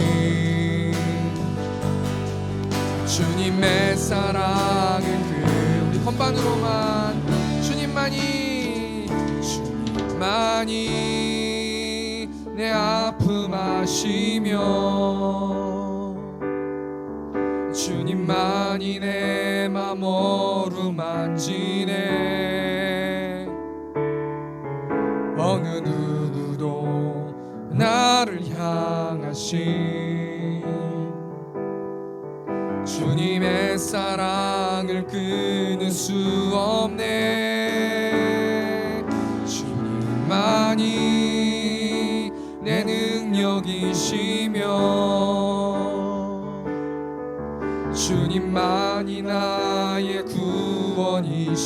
주님의 사랑은 우리 건반으로만 주님만이 내 아픔 아시며 주님만이 내 맘 어루만지네. 어느 누구도 나를 향하신 주님의 사랑을 끊을 수 없네. 주님만이 내 능력이시며 주님만이 나의 구원이시네.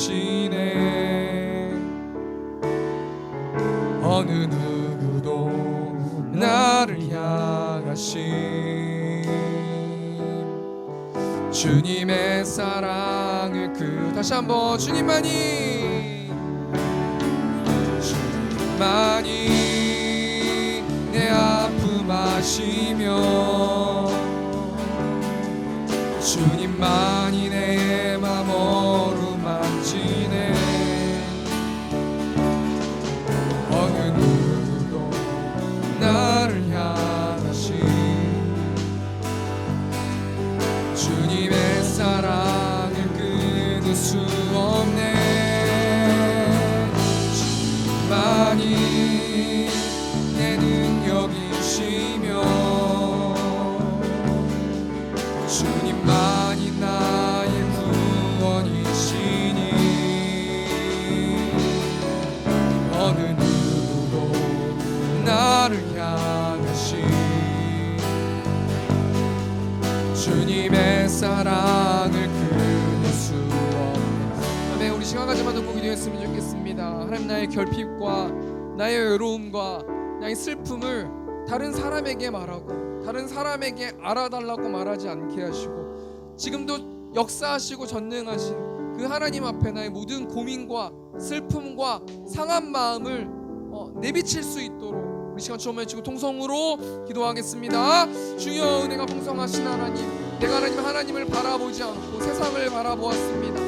어느 누구도 나를 향하신 주님의 사랑을 다시 한번 주님만이 내 아픔 아시며 주님만이 내 맘 어루만지네. 어느 누구도 나를 향하신 주님의 사랑을 끊을 수 없네. 주님만이 내 능력이시며 주님만이 나의 구원이시니 어느 누구도 나를 향하신 주님의 사랑을 끊을 수 없네. 아멘. 우리 시간 가지만 듣고 기도했으면 좋겠습니다. 하나님, 나의 결핍과 나의 외로움과 나의 슬픔을 다른 사람에게 말하고 다른 사람에게 알아달라고 말하지 않게 하시고 지금도 역사하시고 전능하신 그 하나님 앞에 나의 모든 고민과 슬픔과 상한 마음을 내비칠 수 있도록 우리 시간 주여 외치고 통성으로 기도하겠습니다. 주여, 은혜가 풍성하신 하나님, 내가 하나님을 바라보지 않고 세상을 바라보았습니다.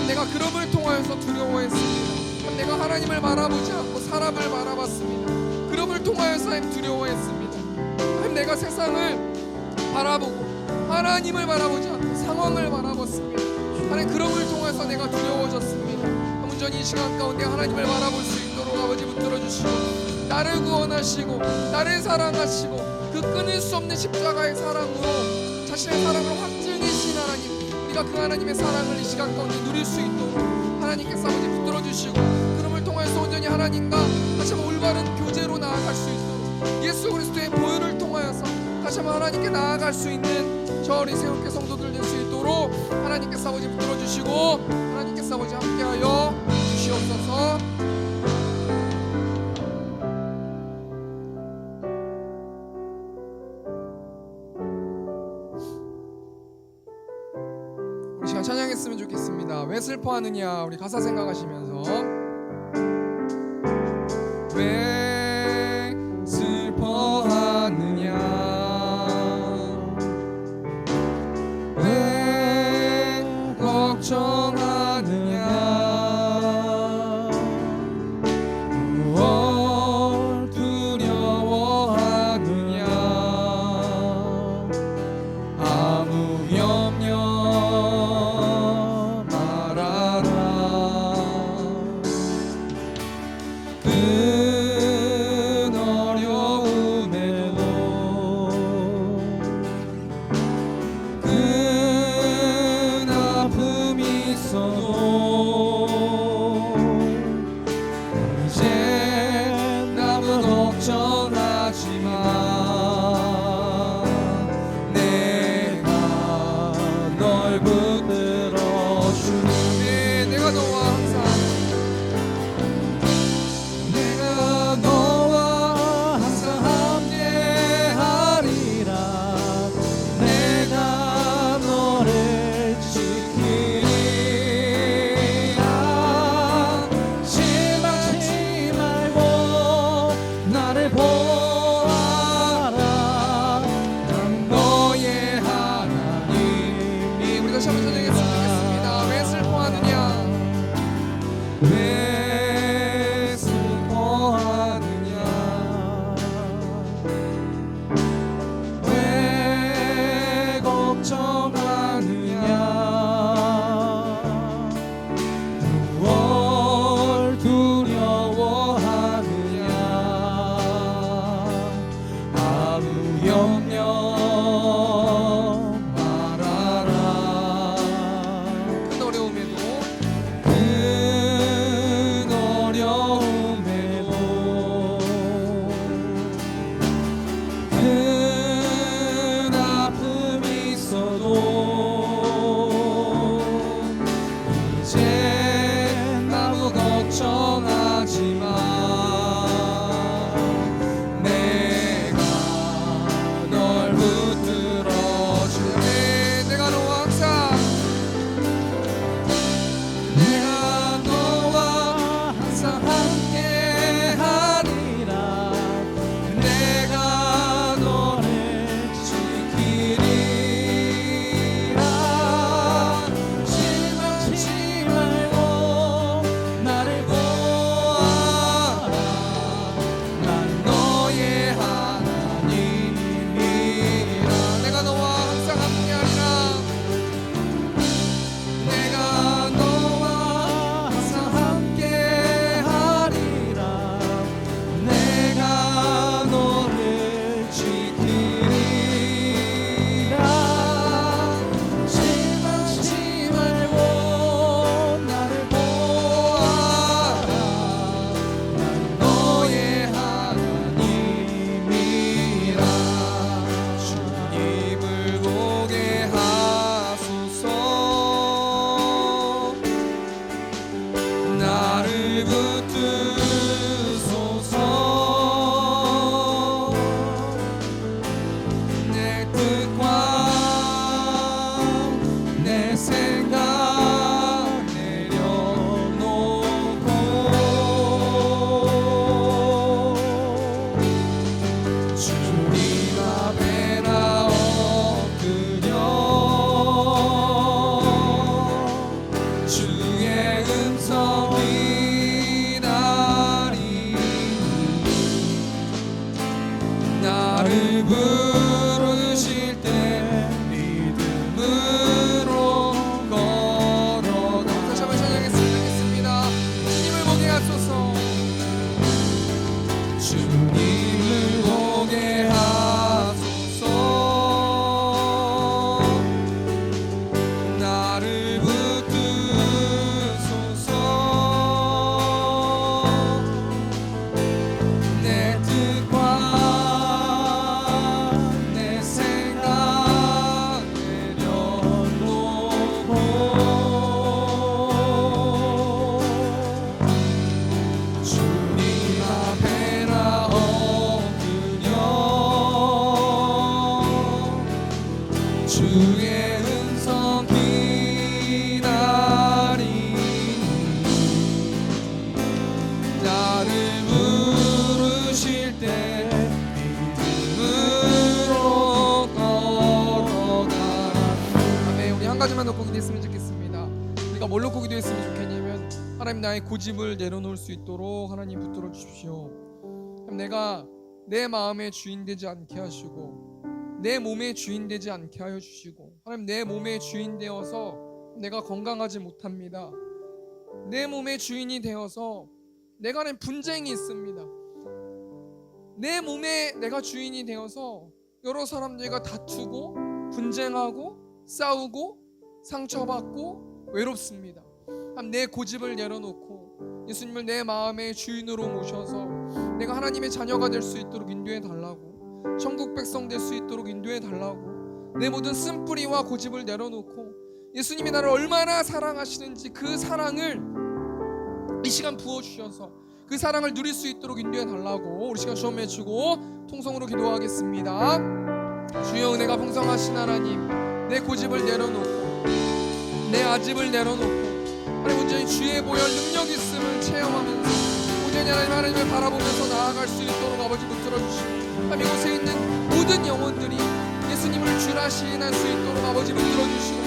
내가 그럼을 통하여서 두려워했습니다. 내가 하나님을 바라보지 않고 사람을 바라봤습니다. 그럼을 통하여서 두려워했습니다. 내가 세상을 바라보고 하나님을 바라보지 않고 상황을 바라봤습니다. 하나님, 그럼을 통해서 내가 두려워졌습니다. 온전히 이 시간 가운데 하나님을 바라볼 수 있도록 아버지 붙들어 주시고 나를 구원하시고 나를 사랑하시고 그 끊을 수 없는 십자가의 사랑으로 자신의 사랑을 확증이신 하나님, 우리가 그 하나님의 사랑을 이 시간 가운데 누릴 수 있도록 하나님께서 아버지 붙들어 주시고 그럼을 통해서 온전히 하나님과 다시 한번 올바른 교제로 나아갈 수 있도록 예수 그리스도의 보혈을 통하여서 다시 한번 하나님께 나아갈 수 있는 저 어린 새롭게 성도들 될 수 있도록 하나님께서 아버지 붙들어 주시고 하나님께서 아버지 함께하여 주시옵소서. 우리 시간 찬양했으면 좋겠습니다. 왜 슬퍼하느냐, 우리 가사 생각하시면서 왜 슬퍼하느냐, 왜 걱정하느냐, 무엇 두려워하느냐, 아무 염려 말아라. 다시 한번 전하겠습니다. 왜 슬퍼하느냐, 왜 슬퍼하느냐, 왜 걱정하느냐, 무엇 두려워하느냐, 아무 염려 말아라. 큰 어려움에도 큰 아픔이 있어도 이제 아무 걱정하지 마. 내가 널 붙들어 주네. 내가 너와 항상, 내가 너와 항상 함께 하리라. 내가 너를 지키리라. 실망치 말고 나를 보아라. 난 너의 하나님이라. 내가 너와 항상 함께 하리라. 내가 너와 항상 함께 하리라. 내가 너를 지키리라. 실망치 말고 나를 보아라. 난 너의 하나님이라. 주님을 보게 하소서. 나를 붙드소서. 내 뜻과 내 생각 내려놓고 주님 앞에 나 엎드려 주의 음성 기다리니 나를 부르실 때 믿음으로 걸어가. 다시 한번 찬양하겠습니다. 주님을 보게 하소서. 주님을 보게 하소서. 나를 붙드소서. 내 뜻과 내 생각 내려놓고 주님 앞에 나 엎드려 주의 음성 기다리니 나를 부르실 때 믿음으로 걸어가라. 아멘. 우리 한 가지만 더 기도했으면 좋겠습니다. 우리가 뭘로 기도했으면 좋겠냐면, 하나님 나의 고집을 내려놓을 수 있도록 하나님 붙들어 주십시오. 하나님, 내가 내 마음의 주인 되지 않게 하시고 내 몸의 주인 되지 않게 하여 주시고, 하나님 내 몸의 주인 되어서 내가 건강하지 못합니다. 내 몸의 주인이 되어서 내가 하는 분쟁이 있습니다. 내 몸에 내가 주인이 되어서 여러 사람들과 다투고 분쟁하고 싸우고 상처받고 외롭습니다. 내 고집을 내려놓고 예수님을 내 마음의 주인으로 모셔서 내가 하나님의 자녀가 될 수 있도록 인도해 달라고, 천국 백성 될 수 있도록 인도해 달라고, 내 모든 쓴뿌리와 고집을 내려놓고 예수님이 나를 얼마나 사랑하시는지 그 사랑을 이 시간 부어주셔서 그 사랑을 누릴 수 있도록 인도해 달라고 우리 시간 주여 외치고 통성으로 기도하겠습니다. 주여, 은혜가 풍성하신 하나님, 내 고집을 내려놓고 내 아집을 내려놓고 하나님 온전히 주의 보혈 능력 있음을 체험하면서 온전히 하나님을 바라보면서 나아갈 수 있도록 아버지 붙들어 주시고, 하나님 이곳에 있는 모든 영혼들이 예수님을 주라 시인할 수 있도록 아버지 붙들어 주시고,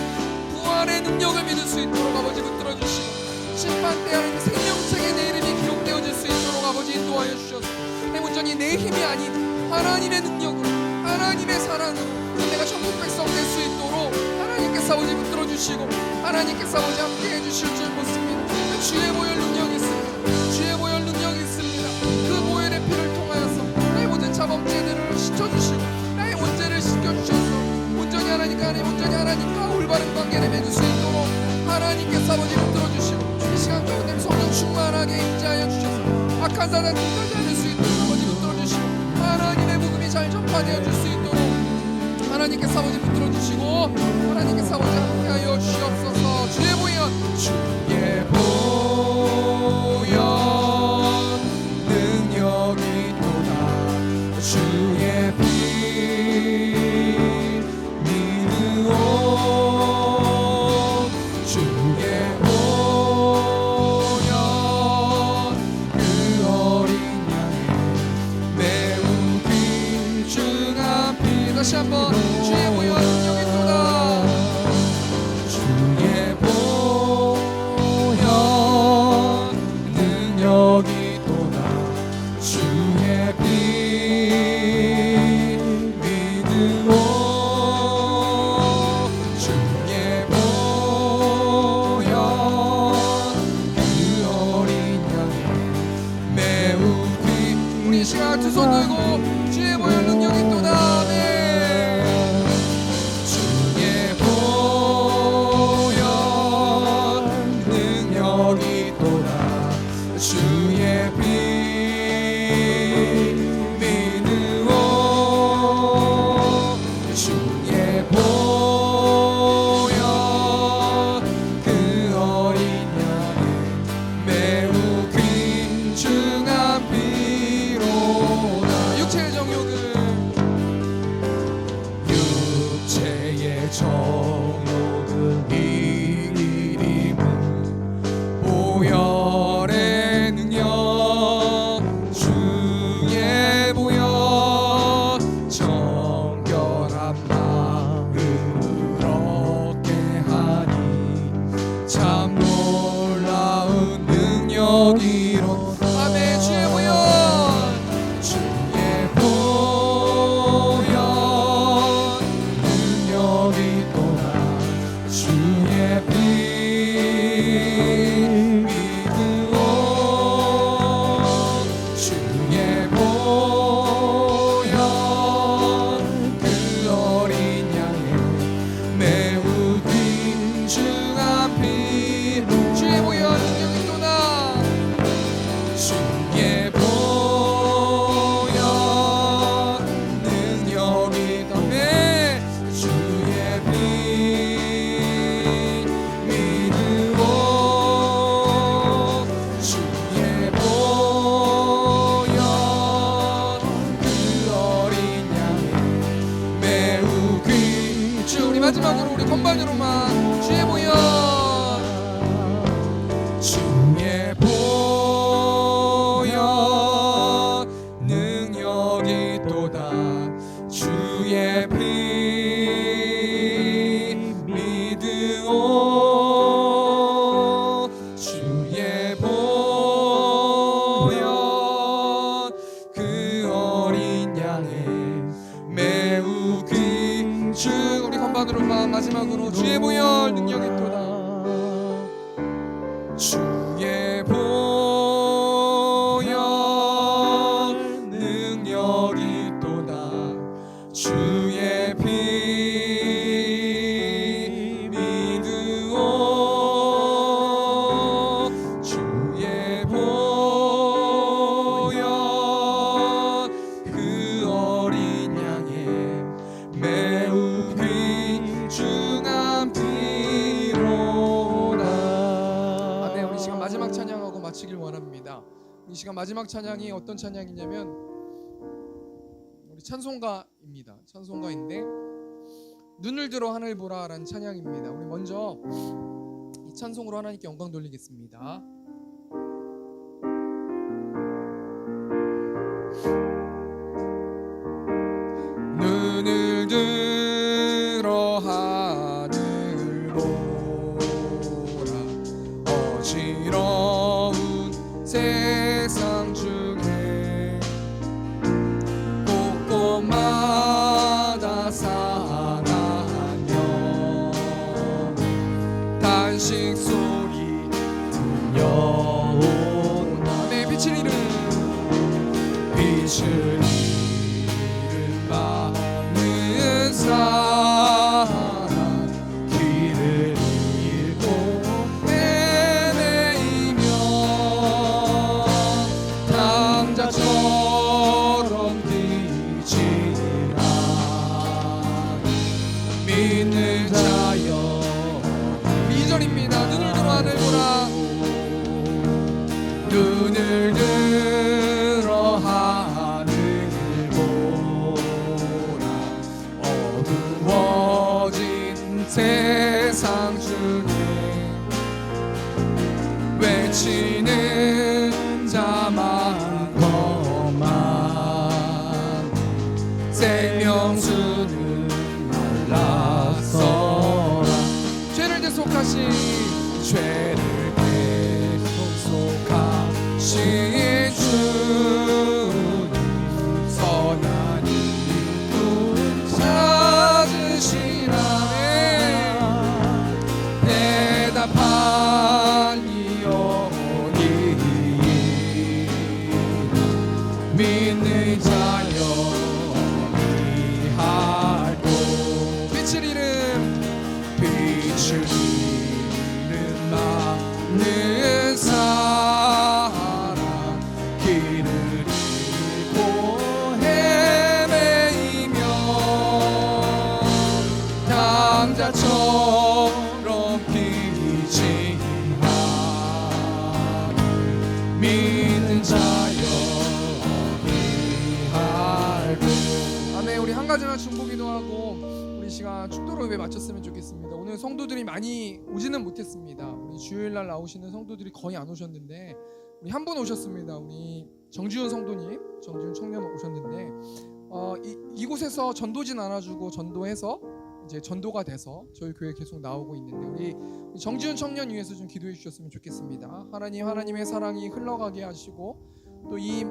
심판대 하나님 생명책에 내 이름이 기록되어질 수 있도록 아버지 인도하여 주셔서 내 온전히 내 힘이 아닌 하나님의 능력으로 하나님의 사랑으로 내가 천국 백성 될 수 있도록 하나님께서 아버지 붙들어 주시고 하나님께서 아버지 함께 해주실 줄 믿습니다. 주의 보혈 능력이 있습니다. 주의 보혈 능력이 있습니다. 그 보혈의 피를 통하여서 나의 모든 자범죄들을 씻어주시고 나의 문제를 씻겨주셔서 온전히 하나님과 올바른 관계를 맺을 수 있도록 하나님께서 아버지 붙들어 주시고 이 시간 가운데 성령 충만하게 임재하여 주셔서 악한 사단 끝까지 않을 수 있도록 아버지 붙들어 주시고 하나님의 복음이 잘 전파되어 줄 수 있도록 하나님께서 아버지 붙들어 주시고 하나님께서 아버지 함께하여 주시옵소서. 주의 보혈 능력이 또다 주의 피 믿으오 주의 보혈 그 어린 양의 매우 귀중한 피 다시 한번 주의 보혈 능력이 또다 주의 보혈 능력이 또다 주의 피 믿으오 주의 보혈 그 어린 양의 매우 귀 우리 이 시간 두 손 들고 주의 보혈 능력이 또다 주의 보혈 능력이 또다 주의 피 믿으오 주의 보혈 그 어린 양의 매우 귀중한 피로다 육체의 정욕은 이기림은 보혈의 능력 주의 보혈 정결한 마음을 얻게 하니 참 놀라운 능력이로 아멘 주의 보혈 주의 보혈 능력이 또다 주의 피 믿으오 주의 보혈 그 어린 양의 매우 귀중한 피 주의 보혈 능력이 또다 주의 보혈 능력이 또다 주의 피 믿으오 주의 보혈 그 어린 양의 매우 귀중 우리 마지막으로 우리 건반으로만 주의 보혈 주의 보혈 능력이 또다 주의 피 믿으오 주의 보혈 그 어린 양의 매우 귀중 우리 건반으로만 마지막으로 주의 보혈 능력이 또다 주의 보혈 능력이 또다 주의 피 믿으오 주의 보혈 그 어린 양의 매우 귀중한 피로다 아멘 우리 시간 마지막 찬양하고 마치길 원합니다. 이 시간 마지막 찬양이 어떤 찬양이냐면 우리 찬송가입니다. 찬송가인데 눈을 들어 하늘 보라라는 찬양입니다. 우리 먼저 이 찬송으로 하나님께 영광 돌리겠습니다. 눈을 들어 하늘 보라 어지러 탄식 소리 들려오나. 내 빛을 잃은 많은 사람 길을 잃고 헤매이며 당자처럼 뛰지 않 믿는 자여. 2절입니다. 눈을 들어 하늘 보라. 눈을 들어 하늘 보라. 어두워진 세상 중에 외치는 자 많건만 생명수는 말랐어라. 죄를 대속하신 주님 선한 이웃 찾으시라네. 대답하니 어디니 믿는 자여 이할고. 빛을 잃은 많은 사람 길을 잃고 헤매이며 당자처럼 뛰지 않 믿는 자여 이할고. 아멘. 우리 한 가지나 중보기도 하고 우리 시간 축도로 예배 마쳤으면 좋겠습니다. 오늘 성도들이 많이 오지는 못했습니다. 우리 주일날 나오시는 성도들이 거의 안 오셨는데 우리 한 분 오셨습니다. 우리 정지훈 성도님, 정지훈 청년 오셨는데 이곳에서 전도진 안아주고 전도해서 이제 전도가 돼서 저희 교회 계속 나오고 있는데 우리 정지훈 청년 위해서 좀 기도해 주셨으면 좋겠습니다. 하나님의 사랑이 흘러가게 하시고 또 이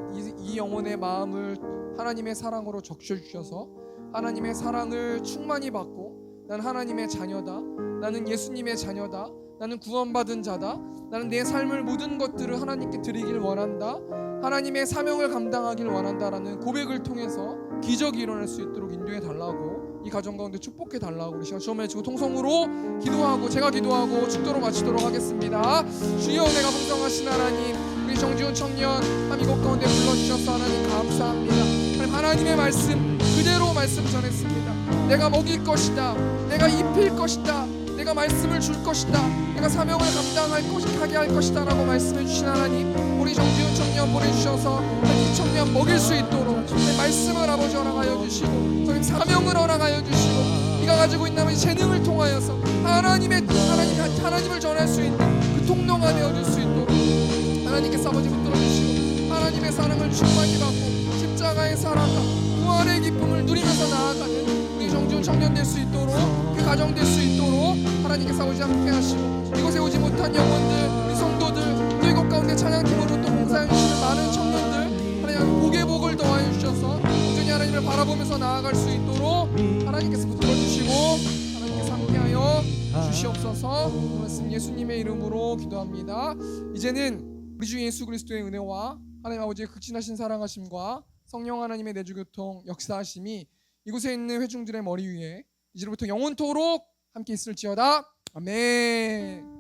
영혼의 마음을 하나님의 사랑으로 적셔 주셔서 하나님의 사랑을 충만히 받고 난 하나님의 자녀다, 나는 예수님의 자녀다, 나는 구원받은 자다, 나는 내 삶을 모든 것들을 하나님께 드리길 원한다, 하나님의 사명을 감당하길 원한다라는 고백을 통해서 기적이 일어날 수 있도록 인도해 달라고, 이 가정 가운데 축복해 달라고 우리 시간 주엄을 지고 통성으로 기도하고 제가 기도하고 축도로 마치도록 하겠습니다. 주여 은혜가 풍성하신 하나님, 우리 정지훈 청년 이곳 가운데 불러주셔서 하나님 감사합니다. 하나님의 말씀 그대로 말씀 전했습니다. 내가 먹일 것이다, 내가 입힐 것이다, 내가 말씀을 줄 것이다, 내가 사명을 감당하게 할 것이다 라고 말씀해 주신 하나님, 우리 정지훈 청년 보내주셔서 이 청년 먹일 수 있도록 말씀을 아버지 허락하여 주시고 선생님 사명을 허락하여 주시고 네가 가지고 있는 아버지 재능을 통하여서 하나님을 전할 수 있는 그 통로가 되어줄 수 있도록 하나님께서 아버지 붙들어 주시고 하나님의 사랑을 충만히 받고 십자가의 사랑과 부활의 기쁨을 누리면서 나아가는 우리 정지훈 청년 될 수 있도록, 그 가정 될 수 있도록 하나님께서 아버지 함께 하시고 이곳에 오지 못한 영혼들, 우리 성도들, 또 이곳 가운데 찬양팀으로 또 봉사해 주시는 많은 청년들 하나님 복의 복을 더하여 주셔서 온전히 하나님을 바라보면서 나아갈 수 있도록 하나님께서 붙들어 주시고 하나님께서 함께하여 주시옵소서. 말씀 예수님의 이름으로 기도합니다. 이제는 우리 주 예수 그리스도의 은혜와 하나님 아버지의 극진하신 사랑하심과 성령 하나님의 내주교통 역사하심이 이곳에 있는 회중들의 머리 위에 이제부터 영원토록 함께 있을지어다. 아멘.